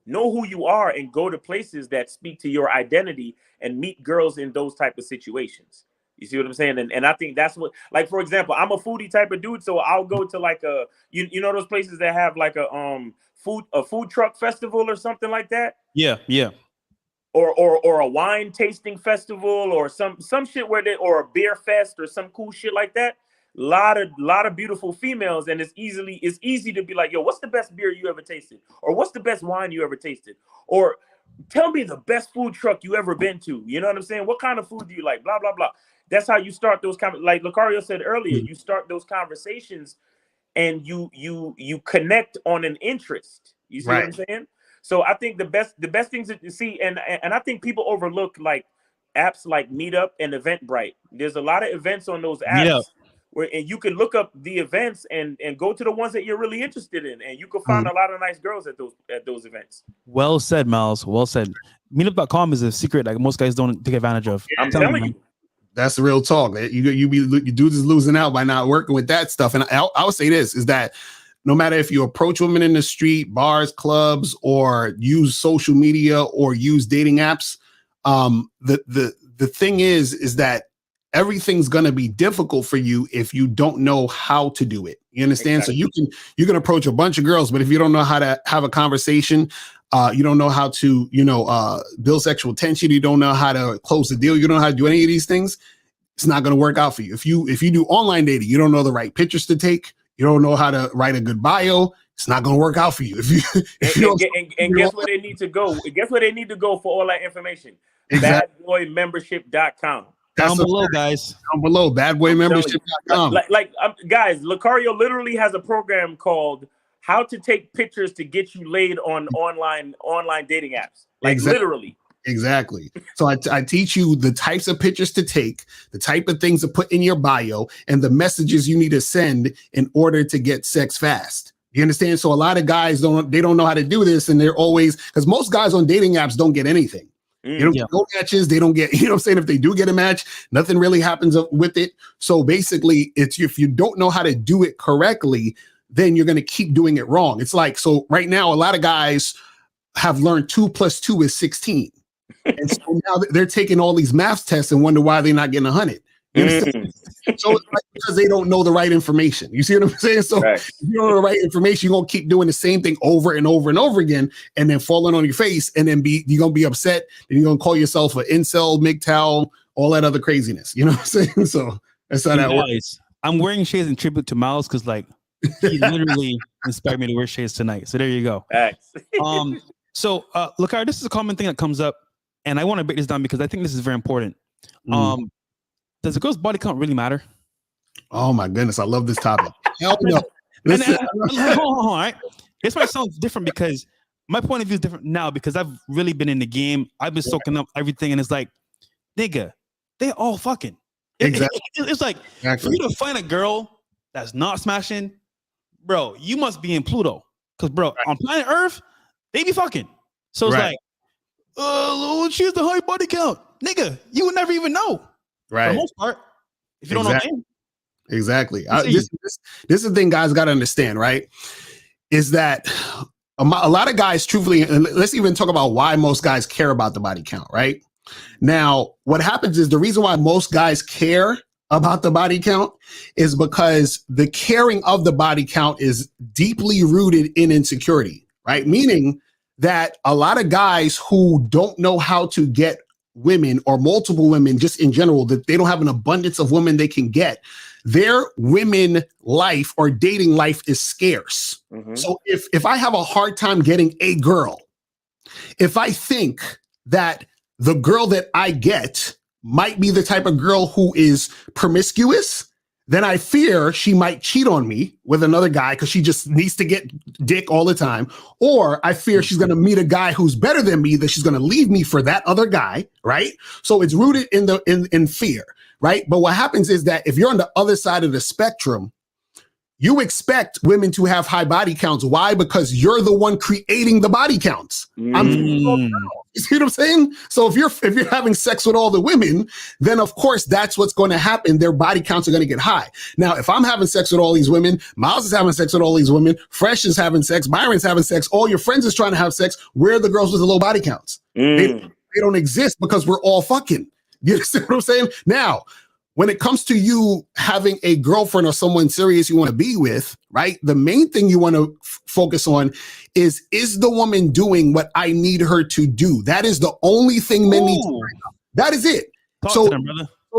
know who you are and go to places that speak to your identity and meet girls in those type of situations. You see what I'm saying? And I think that's what, like, for example, I'm a foodie type of dude, so I'll go to like a, those places that have like a food truck festival or something like that. Yeah. Or a wine tasting festival or some shit or a beer fest or some cool shit like that. Lot of beautiful females, and it's easy to be like, yo, what's the best beer you ever tasted? Or what's the best wine you ever tasted? Or tell me the best food truck you ever been to. You know what I'm saying? What kind of food do you like? Blah, blah, blah. That's how you start those like Locario said earlier, you start those conversations and you connect on an interest. You see what I'm saying? So I think the best things to see, and I think people overlook like apps like Meetup and Eventbrite. There's a lot of events on those apps and you can look up the events and go to the ones that you're really interested in, and you can find a lot of nice girls at those events. Well said, Miles. Well said. Meetup.com is a secret that most guys don't take advantage of. I'm telling you. That's the real talk. You dudes is losing out by not working with that stuff. And I would say this is that no matter if you approach women in the street, bars, clubs, or use social media or use dating apps, the thing is that everything's going to be difficult for you if you don't know how to do it. You understand? Exactly. So you can approach a bunch of girls, but if you don't know how to have a conversation, you don't know how to, build sexual tension. You don't know how to close the deal. You don't know how to do any of these things. It's not going to work out for you. If you do online dating, you don't know the right pictures to take. You don't know how to write a good bio. It's not going to work out for you. And guess where they need to go? Guess where they need to go for all that information? Exactly. Badboymembership.com. Down below, guys. Down below, badboymembership.com. Guys, Locario literally has a program called How to Take Pictures to Get You Laid on online dating apps. Like literally. Exactly. So I teach you the types of pictures to take, the type of things to put in your bio, and the messages you need to send in order to get sex fast. You understand? So a lot of guys don't know how to do this, and they're always, because most guys on dating apps don't get anything. They don't get no matches. They don't get, you know what I'm saying? If they do get a match, nothing really happens with it. So basically, it's if you don't know how to do it correctly, then you're going to keep doing it wrong. It's like, so right now, a lot of guys have learned 2 + 2 is 16. And so now they're taking all these math tests and wonder why they're not getting 100. So it's like because they don't know the right information. You see what I'm saying? So if you don't know the right information, you're gonna keep doing the same thing over and over and over again, and then falling on your face, and then you're gonna be upset, and you're gonna call yourself an incel, MGTOW, all that other craziness. You know what I'm saying? So that's how that works. I'm wearing shades in tribute to Miles because like he literally inspired me to wear shades tonight. So there you go. So look, this is a common thing that comes up, and I want to break this down because I think this is very important. Does a girl's body count really matter? Oh my goodness, I love this topic. Hell no. Listen, all right. This might sound different because my point of view is different now because I've really been in the game. I've been soaking up everything, and it's like, nigga, they all fucking. Exactly. It's like for you to find a girl that's not smashing, bro, you must be in Pluto. Because bro, on planet Earth, they be fucking. So it's like, she has the high body count. Nigga, you would never even know. Right. For the most part, if you don't know them. Exactly. This is the thing guys got to understand, right? Is that a lot of guys, truthfully, and let's even talk about why most guys care about the body count, right? Now, what happens is the reason why most guys care about the body count is because the caring of the body count is deeply rooted in insecurity, right? Meaning that a lot of guys who don't know how to get women or multiple women just in general, that they don't have an abundance of women they can get, their women life or dating life is scarce. So if I have a hard time getting a girl, if I think that the girl that I get might be the type of girl who is promiscuous, then I fear she might cheat on me with another guy because she just needs to get dick all the time. Or I fear she's going to meet a guy who's better than me, that she's going to leave me for that other guy, right? So it's rooted in fear, right? But what happens is that if you're on the other side of the spectrum, you expect women to have high body counts. Why? Because you're the one creating the body counts. You see what I'm saying? So if you're having sex with all the women, then of course that's what's going to happen. Their body counts are going to get high. Now, if I'm having sex with all these women, Miles is having sex with all these women, Fresh is having sex, Byron's having sex, all your friends is trying to have sex, where are the girls with the low body counts? They don't exist because we're all fucking. You understand what I'm saying? Now, when it comes to you having a girlfriend or someone serious you want to be with, right? The main thing you want to focus on is the woman doing what I need her to do? That is the only thing men need to bring up. That is it. So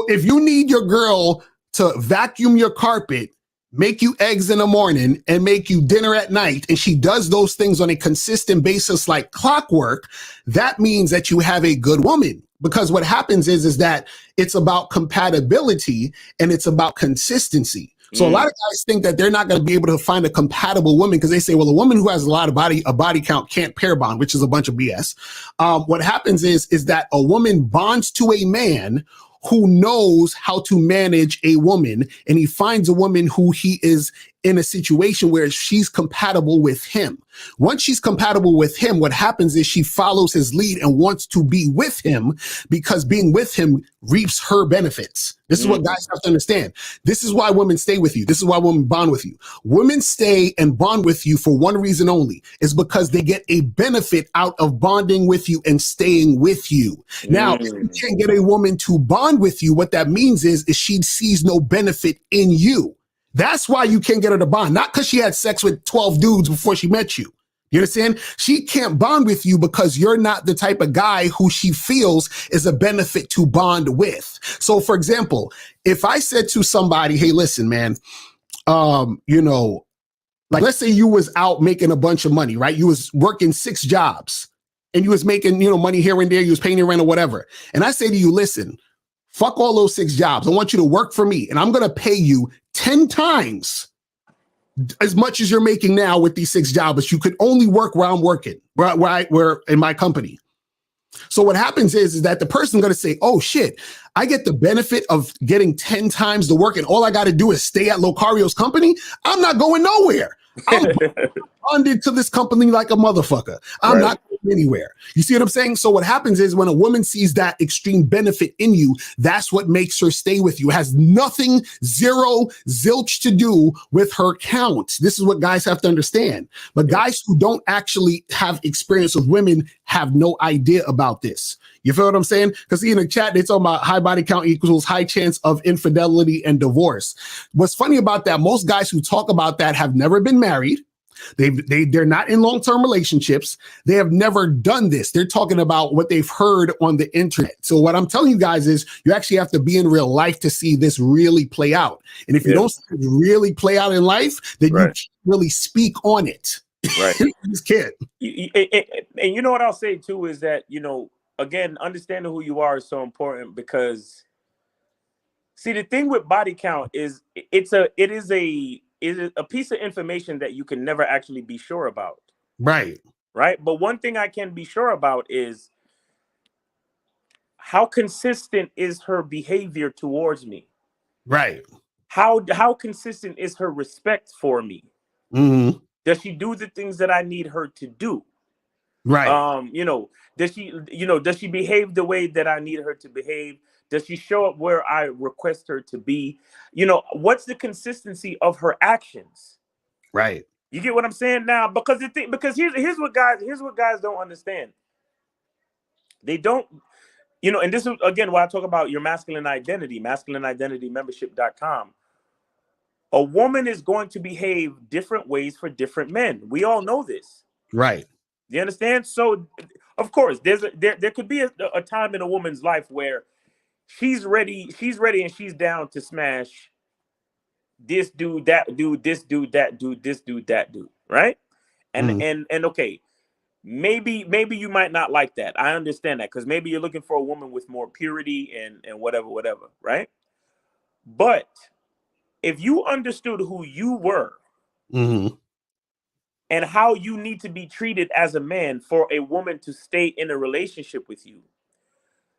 if you need your girl to vacuum your carpet, make you eggs in the morning, and make you dinner at night, and she does those things on a consistent basis like clockwork, that means that you have a good woman. Because what happens is that it's about compatibility and it's about consistency. So a lot of guys think that they're not going to be able to find a compatible woman because they say, well, a woman who has a body count can't pair bond, which is a bunch of BS. What happens is that a woman bonds to a man who knows how to manage a woman, and he finds a woman who he is in a situation where she's compatible with him. Once she's compatible with him, what happens is she follows his lead and wants to be with him because being with him reaps her benefits. This is what guys have to understand. This is why women stay with you. This is why women bond with you. Women stay and bond with you for one reason only, is because they get a benefit out of bonding with you and staying with you. Now, if you can't get a woman to bond with you, what that means is she sees no benefit in you. That's why you can't get her to bond. Not because she had sex with 12 dudes before she met you. You understand? She can't bond with you because you're not the type of guy who she feels is a benefit to bond with. So, for example, if I said to somebody, hey, listen, man, like let's say you was out making a bunch of money, right? You was working 6 jobs and you was making, money here and there. You was paying your rent or whatever. And I say to you, listen, fuck all those 6 jobs. I want you to work for me and I'm going to pay you 10 times as much as you're making now with these 6 jobs. You could only work where I'm working, where in my company. So what happens is that the person's going to say, oh shit, I get the benefit of getting 10 times the work and all I got to do is stay at Locario's company. I'm not going nowhere. I'm bonded to this company like a motherfucker. I'm not going anywhere. You see what I'm saying? So what happens is when a woman sees that extreme benefit in you, that's what makes her stay with you. It has nothing, zero, zilch to do with her count. This is what guys have to understand. But guys who don't actually have experience with women have no idea about this. You feel what I'm saying? Because in the chat, they talk about high body count equals high chance of infidelity and divorce. What's funny about that, most guys who talk about that have never been married. They're not in long-term relationships. They have never done this. They're talking about what they've heard on the internet. So what I'm telling you guys is you actually have to be in real life to see this really play out. And if you don't see it really play out in life, then you can't really speak on it. Right. You just can't. And you know what I'll say too is that, again, understanding who you are is so important because, see, the thing with body count is it is a piece of information that you can never actually be sure about. Right. Right. But one thing I can be sure about is how consistent is her behavior towards me. Right. How consistent is her respect for me? Mm-hmm. Does she do the things that I need her to do? Right. Does she behave the way that I need her to behave? Does she show up where I request her to be? What's the consistency of her actions? Right. You get what I'm saying now? Because here's what guys don't understand. They don't, and this is again why I talk about your masculine identity membership.com. A woman is going to behave different ways for different men. We all know this. Right. You understand? So, of course, there could be a time in a woman's life where she's ready and she's down to smash this dude, that dude, this dude, that dude, this dude, that dude, right? And okay, maybe you might not like that. I understand that, because maybe you're looking for a woman with more purity and whatever, right? But if you understood who you were and how you need to be treated as a man for a woman to stay in a relationship with you,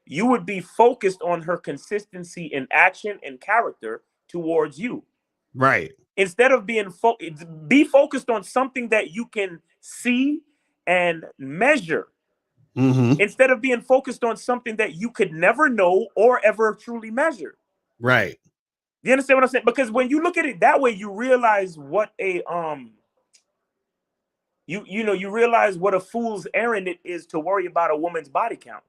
you would be focused on her consistency in action and character towards you. Right. Instead of being be focused on something that you can see and measure. Instead of being focused on something that you could never know or ever truly measure. Right. You understand what I'm saying? Because when you look at it that way, you realize what a you realize what a fool's errand it is to worry about a woman's body count.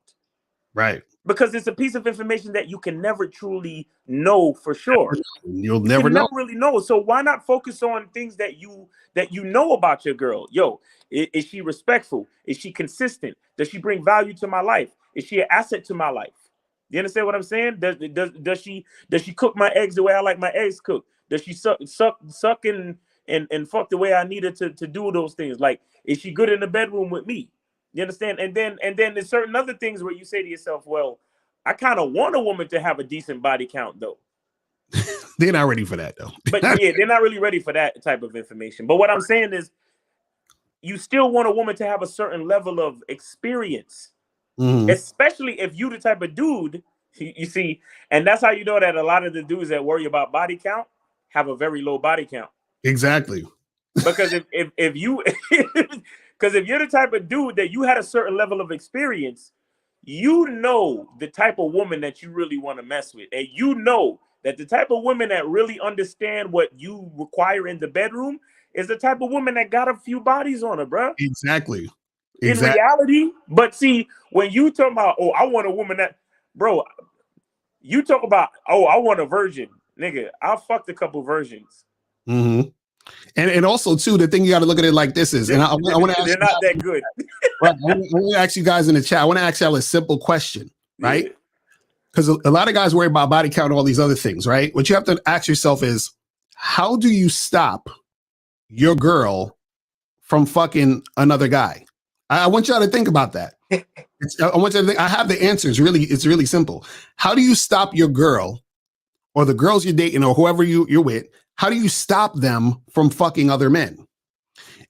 Right. Because it's a piece of information that you can never truly know for sure. You'll never know. Never really know. So why not focus on things that you know about your girl? Yo, is she respectful? Is she consistent? Does she bring value to my life? Is she an asset to my life? You understand what I'm saying? Does she cook my eggs the way I like my eggs cooked? Does she suck and fuck the way I need her to do those things? Like, is she good in the bedroom with me? You understand? And then there's certain other things where you say to yourself, well, I kind of want a woman to have a decent body count, though. They're not ready for that, though. But yeah, they're not really ready for that type of information. But what I'm saying is, you still want a woman to have a certain level of experience, especially if you the type of dude, you see, and that's how you know that a lot of the dudes that worry about body count have a very low body count. Exactly. Because if you because if you're the type of dude that you had a certain level of experience, you know the type of woman that you really want to mess with. And you know that the type of women that really understand what you require in the bedroom is the type of woman that got a few bodies on her, bro. Exactly. In reality. But see, when you talk about, oh, I want a woman that, bro, you talk about, oh, I want a virgin. Nigga, I fucked a couple virgins. And also, too, the thing you got to look at it like this is, and I want to ask they're not that good. Right, I want to ask you guys in the chat. I want to ask y'all a simple question, right? Because a lot of guys worry about body count and all these other things, right? What you have to ask yourself is, how do you stop your girl from fucking another guy? I want y'all to think about that. I want you to think. I have the answers. It's really simple. How do you stop your girl or the girls you're dating or whoever you're with? How do you stop them from fucking other men?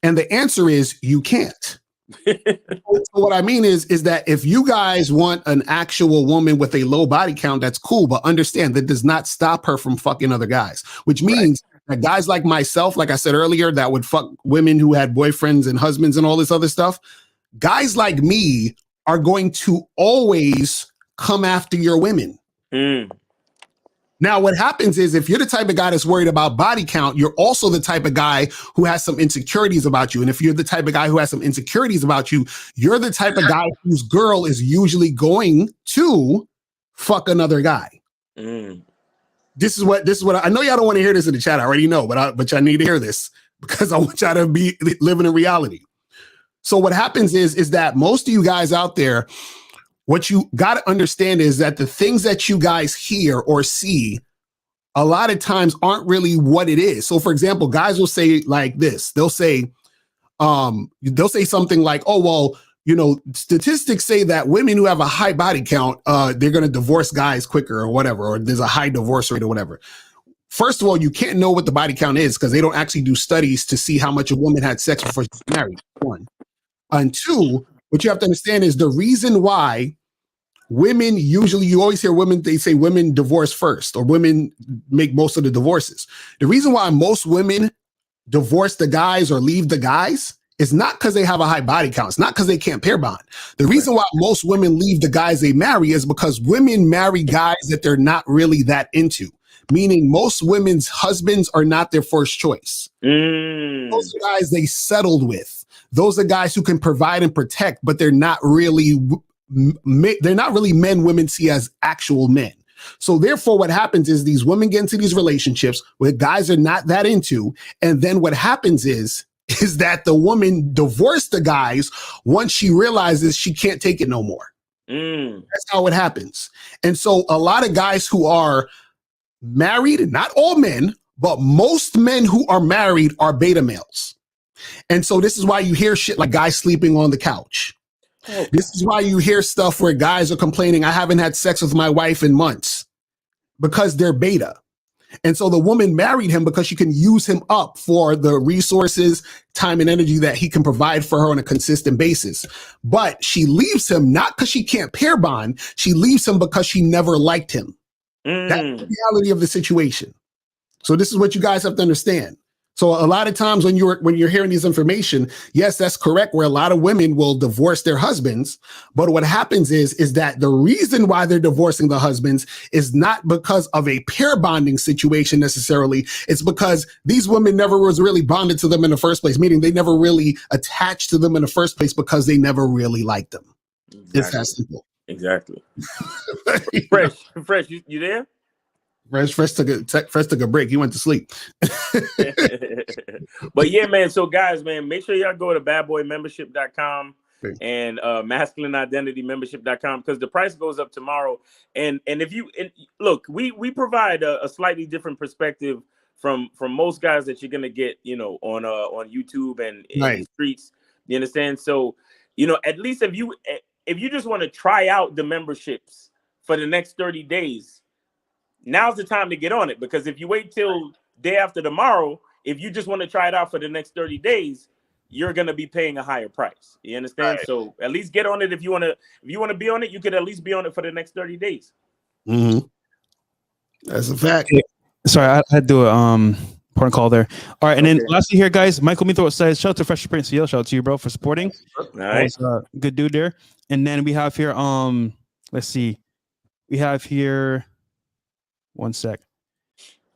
And the answer is you can't. So what I mean is that if you guys want an actual woman with a low body count, that's cool, but understand that does not stop her from fucking other guys, which means that guys like myself, like I said earlier, that would fuck women who had boyfriends and husbands and all this other stuff. Guys like me are going to always come after your women. Now, what happens is if you're the type of guy that's worried about body count, you're also the type of guy who has some insecurities about you. And if you're the type of guy who has some insecurities about you, you're the type of guy whose girl is usually going to fuck another guy. This is what I know y'all don't want to hear this in the chat. I already know, but y'all need to hear this because I want y'all to be living in reality. So what happens is that most of you guys out there, what you got to understand is that the things that you guys hear or see a lot of times aren't really what it is. So for example, guys will say like this, they'll say something like, oh, well, you know, statistics say that women who have a high body count, they're going to divorce guys quicker or whatever, or there's a high divorce rate or whatever. First of all, you can't know what the body count is because they don't actually do studies to see how much a woman had sex before she was married. One. And two, what you have to understand is the reason why women usually, you always hear women, they say women divorce first or women make most of the divorces. The reason why most women divorce the guys or leave the guys is not because they have a high body count. It's not because they can't pair bond. The reason why most women leave the guys they marry is because women marry guys that they're not really that into. Meaning most women's husbands are not their first choice. Those are guys they settled with. Those are guys who can provide and protect, but they're not really men women see as actual men. So therefore what happens is these women get into these relationships where guys are not that into. And then what happens is that the woman divorced the guys once she realizes she can't take it no more. That's how it happens. And so a lot of guys who are married, not all men, but most men who are married are beta males. And so this is why you hear shit like guys sleeping on the couch. Okay. This is why you hear stuff where guys are complaining, I haven't had sex with my wife in months, because they're beta. And so the woman married him because she can use him up for the resources, time, and energy that he can provide for her on a consistent basis. But she leaves him not because she can't pair bond. She leaves him because she never liked him. That's the reality of the situation. So this is what you guys have to understand. So a lot of times when you're hearing this information, yes, that's correct, where a lot of women will divorce their husbands. But what happens is that the reason why they're divorcing the husbands is not because of a pair bonding situation necessarily. It's because these women never was really bonded to them in the first place, meaning they never really attached to them in the first place because they never really liked them. Exactly. It's that simple. Exactly. Fresh, you there? Fresh took a break. He went to sleep. But yeah, man. So guys, man, make sure y'all go to badboymembership.com and masculineidentitymembership.com, because the price goes up tomorrow. And if you look, we provide a slightly different perspective from most guys that you're gonna get, on YouTube and in the streets. You understand? So, at least if you just want to try out the memberships for the next 30 days, now's the time to get on it. Because if you wait till day after tomorrow, if you just want to try it out for the next 30 days, you're going to be paying a higher price. You understand? Right. So at least get on it. If you want to be on it, you could at least be on it for the next 30 days. Mm-hmm. That's a fact. Sorry, I had to do a important call there. All right. And then lastly here, guys, Michael Mithro says, shout out to Fresh Prince CL. Shout out to you, bro, for supporting. Nice. Good dude there. And then we have here, let's see. We have here, one sec.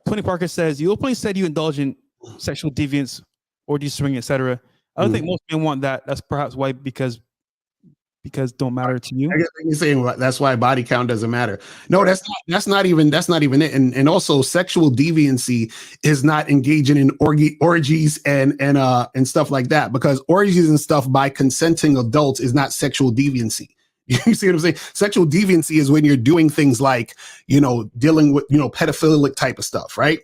Tony Parker says, you openly said you indulge in sexual deviance, orgy swing, etc. I don't think most men want that. That's perhaps why, because don't matter to you. I guess you're saying that's why body count doesn't matter. No, that's not even it. And also sexual deviancy is not engaging in orgies and stuff like that, because orgies and stuff by consenting adults is not sexual deviancy. You see what I'm saying? Sexual deviancy is when you're doing things like, dealing with, pedophilic type of stuff, right?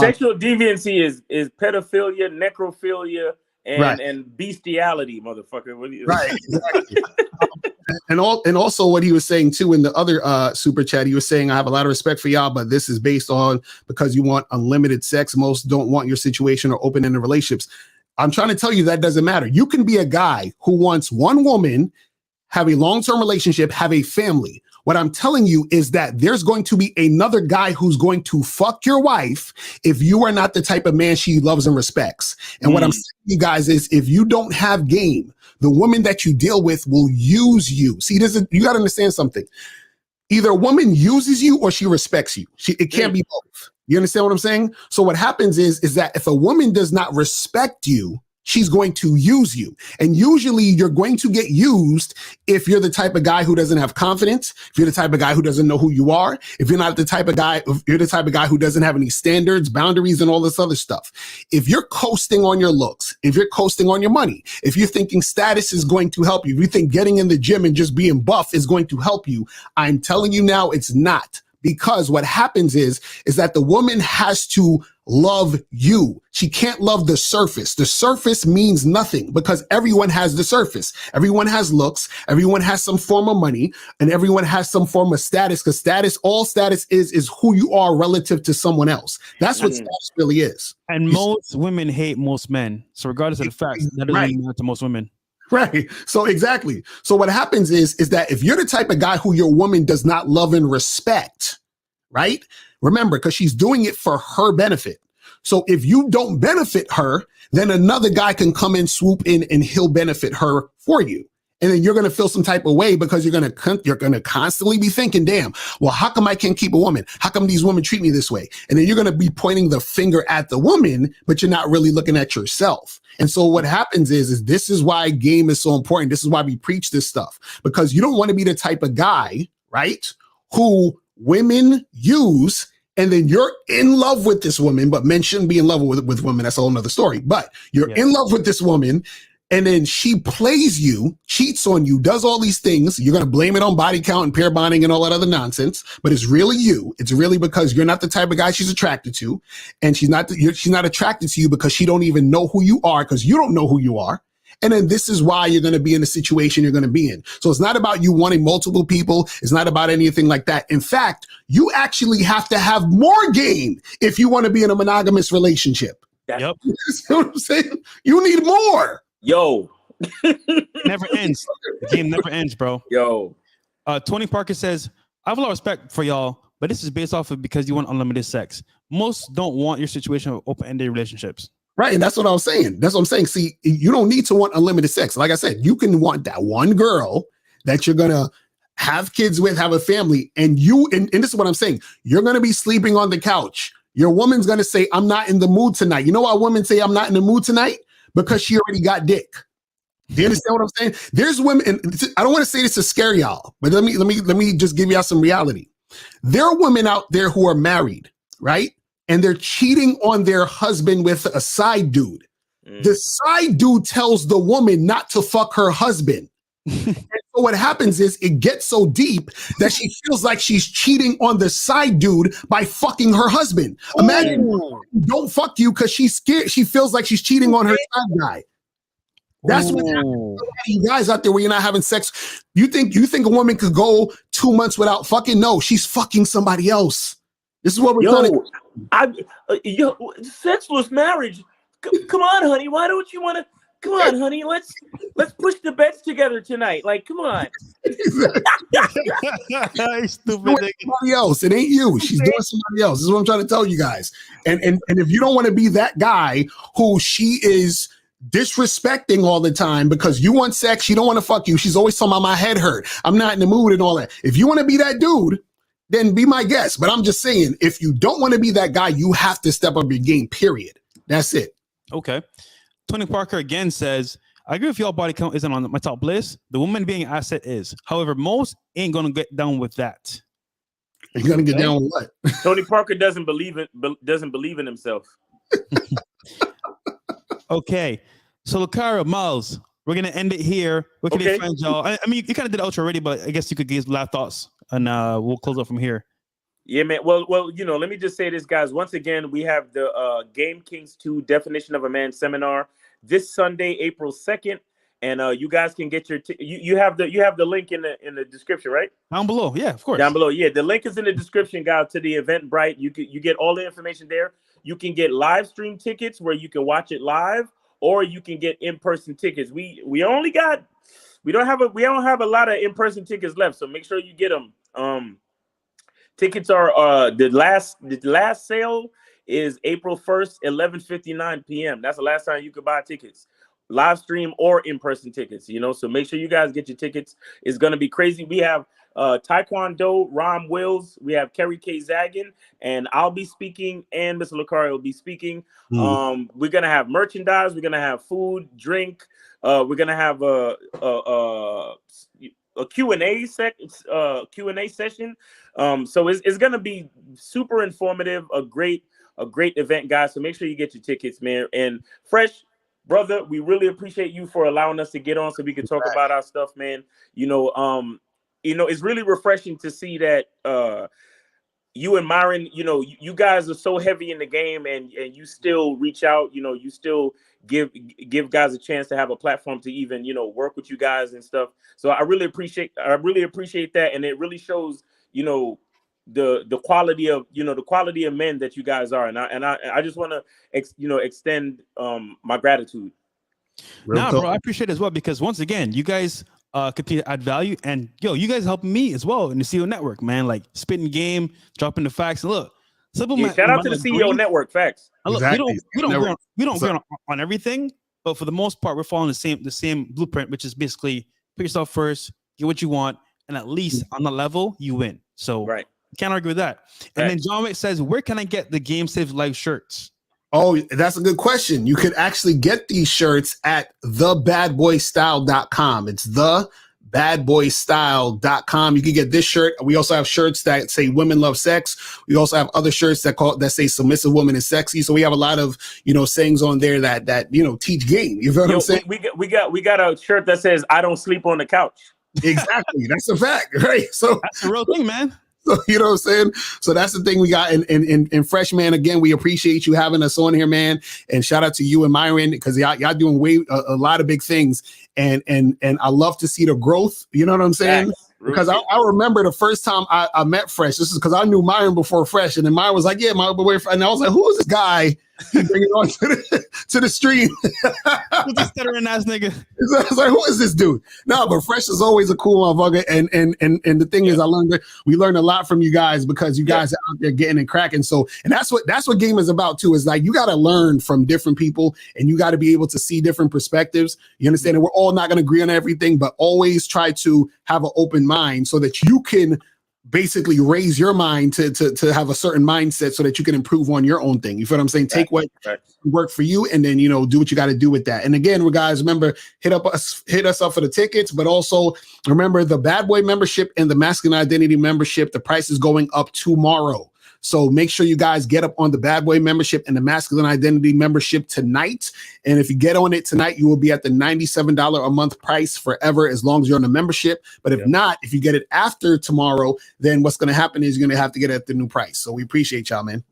Sexual deviancy is pedophilia, necrophilia, and bestiality, motherfucker. Right. Exactly. And also what he was saying too in the other super chat, he was saying, I have a lot of respect for y'all, but this is based on because you want unlimited sex. Most don't want your situation or open-ended relationships. I'm trying to tell you that doesn't matter. You can be a guy who wants one woman, have a long-term relationship, have a family. What I'm telling you is that there's going to be another guy who's going to fuck your wife if you are not the type of man she loves and respects. And what I'm saying to you guys is, if you don't have game, the woman that you deal with will use you. See, you got to understand something. Either a woman uses you or she respects you. It can't be both. You understand what I'm saying? So what happens is that if a woman does not respect you, she's going to use you. And usually you're going to get used if you're the type of guy who doesn't have confidence, if you're the type of guy who doesn't know who you are, if you're the type of guy who doesn't have any standards, boundaries, and all this other stuff. If you're coasting on your looks, if you're coasting on your money, if you're thinking status is going to help you, if you think getting in the gym and just being buff is going to help you, I'm telling you now, it's not. Because what happens is that the woman has to love you. She can't love the surface. The surface means nothing because everyone has the surface. Everyone has looks. Everyone has some form of money, and everyone has some form of status, because all status is who you are relative to someone else. That's what status really is. And most women hate most men. So regardless of the fact, that doesn't matter to most women. Right. So exactly. So what happens is that if you're the type of guy who your woman does not love and respect, right? Remember, because she's doing it for her benefit. So if you don't benefit her, then another guy can come in, swoop in, and he'll benefit her for you. And then you're going to feel some type of way because you're going to constantly be thinking, damn, well, how come I can't keep a woman? How come these women treat me this way? And then you're going to be pointing the finger at the woman, but you're not really looking at yourself. And so what happens is this is why game is so important. This is why we preach this stuff, because you don't want to be the type of guy, right, who women use, and then you're in love with this woman, but men shouldn't be in love with women. That's a whole nother story. But you're in love with this woman, and then she plays you, cheats on you, does all these things. You're going to blame it on body count and pair bonding and all that other nonsense, but it's really you. It's really because you're not the type of guy she's attracted to, and she's not attracted to you because she don't even know who you are, because you don't know who you are. And then this is why you're going to be in the situation you're going to be in. So it's not about you wanting multiple people. It's not about anything like that. In fact, you actually have to have more game if you want to be in a monogamous relationship. Yep. You know what I'm saying? You need more. Yo. Never ends. The game never ends, bro. Yo. Tony Parker says, I have a lot of respect for y'all, but this is based off of because you want unlimited sex. Most don't want your situation of open-ended relationships. Right. And that's what I was saying. That's what I'm saying. See, you don't need to want unlimited sex. Like I said, you can want that one girl that you're going to have kids with, have a family. And this is what I'm saying. You're going to be sleeping on the couch. Your woman's going to say, I'm not in the mood tonight. You know why women say I'm not in the mood tonight? Because she already got dick. Do you understand what I'm saying? There's women, and I don't want to say this to scare y'all, but let me just give y'all some reality. There are women out there who are married, right? And they're cheating on their husband with a side dude. The side dude tells the woman not to fuck her husband. And so what happens is it gets so deep that she feels like she's cheating on the side dude by fucking her husband. Imagine don't fuck you because she's scared. She feels like she's cheating on her side guy. That's what happens. You guys out there where you're not having sex. You think a woman could go 2 months without fucking? No, she's fucking somebody else. This is what we're trying to. Sexless marriage. Come on, honey. Why don't you want to? Come on, honey. Let's push the beds together tonight. Like, come on. Stupid. Somebody else. It ain't you. She's doing somebody else. This is what I'm trying to tell you guys. And if you don't want to be that guy who she is disrespecting all the time because you want sex, she don't want to fuck you. She's always talking about my head hurt. I'm not in the mood and all that. If you want to be that dude, then be my guest. But I'm just saying, if you don't want to be that guy, you have to step up your game, period. That's it. Okay. Tony Parker again says, I agree with y'all, body count isn't on my top list. The woman being an asset is. However, most ain't going to get down with that. You're going to get down with what? Tony Parker doesn't believe in himself. Okay. So, Locario, Miles, we're going to end it here. Where can they find y'all? I mean, you kind of did the outro already, but I guess you could give last thoughts, and we'll close up from here. Yeah, man. Well, let me just say this, guys. Once again, we have the Game Kings 2 Definition of a Man seminar this Sunday, April 2nd, and you guys can get your you have the link in the description, right? Down below, yeah, of course. Down below, yeah. The link is in the description, guys, to the Eventbrite. You get all the information there. You can get live stream tickets where you can watch it live, or you can get in-person tickets. We don't have a lot of in-person tickets left, so make sure you get them. Tickets are the last sale is April 1st, 11:59 p.m. That's the last time you could buy tickets, live stream or in-person tickets. So make sure you guys get your tickets. It's gonna be crazy. We have Taekwondo, Rom Wills, we have Kerry K. Zaggin, and I'll be speaking, and Mr. Locario will be speaking. We're gonna have merchandise. We're gonna have food, drink. We're gonna have a Q&A session. So it's gonna be super informative, a great event, guys. So make sure you get your tickets, man. And Fresh, brother, we really appreciate you for allowing us to get on so we can talk about our stuff, man. It's really refreshing to see that you and Myron, you guys are so heavy in the game, and you still reach out, you still give guys a chance to have a platform to even, work with you guys and stuff. So I really appreciate that. And it really shows, the quality of men that you guys are. And I just want to, extend my gratitude. Bro, I appreciate it as well, because once again, you guys continue to add value, and you guys help me as well in the CEO network, man. Like spitting game, dropping the facts. And look, shout out to the CEO network. Facts. Look, exactly. We don't agree on everything, but for the most part, we're following the same blueprint, which is basically put yourself first, get what you want, and at least on the level you win. So can't argue with that. And then John Wick says, where can I get the Game Save Life shirts? Oh, that's a good question. You could actually get these shirts at thebadboystyle.com. It's badboystyle.com. You can get this shirt. We also have shirts that say women love sex. We also have other shirts that say submissive woman is sexy. So we have a lot of, sayings on there that teach game. You feel what I'm saying? We got a shirt that says I don't sleep on the couch. Exactly. That's a fact, right? So that's a real thing, man. So, you know what I'm saying? So that's the thing we got. And Fresh, man, again, we appreciate you having us on here, man. And shout out to you and Myron, because y'all doing a lot of big things. And I love to see the growth. You know what I'm saying? Because I remember the first time I met Fresh. This is because I knew Myron before Fresh. And then Myron was like, yeah, my boyfriend. And I was like, who is this guy? He bring it on to the stream. Who's this stuttering ass nigga? I was like, who is this dude? No, but Fresh is always a cool motherfucker. And the thing is, we learned a lot from you guys, because you guys are out there getting and cracking. So, and that's what game is about too, is like, you got to learn from different people, and you got to be able to see different perspectives. You understand? And we're all not going to agree on everything, but always try to have an open mind so that you can basically raise your mind to have a certain mindset so that you can improve on your own thing. You feel what I'm saying? Take what worked for you, and then, do what you got to do with that. And again, guys, remember, hit us up for the tickets, but also remember the Bad Boy membership and the Masculine Identity membership. The price is going up tomorrow. So make sure you guys get up on the Bad Boy membership and the Masculine Identity membership tonight. And if you get on it tonight, you will be at the $97 a month price forever, as long as you're on the membership. But if not, if you get it after tomorrow, then what's going to happen is you're going to have to get it at the new price. So we appreciate y'all, man.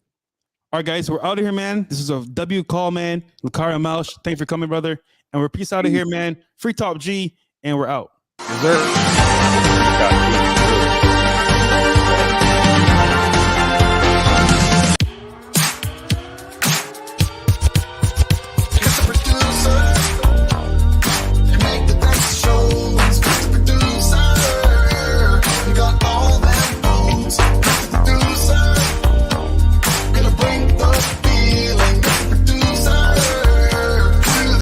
All right, guys, we're out of here, man. This is a W call, man. Locario Mouse, thanks for coming, brother. And we're peace out of here, man. Free Top G, and we're out. Yes, sir.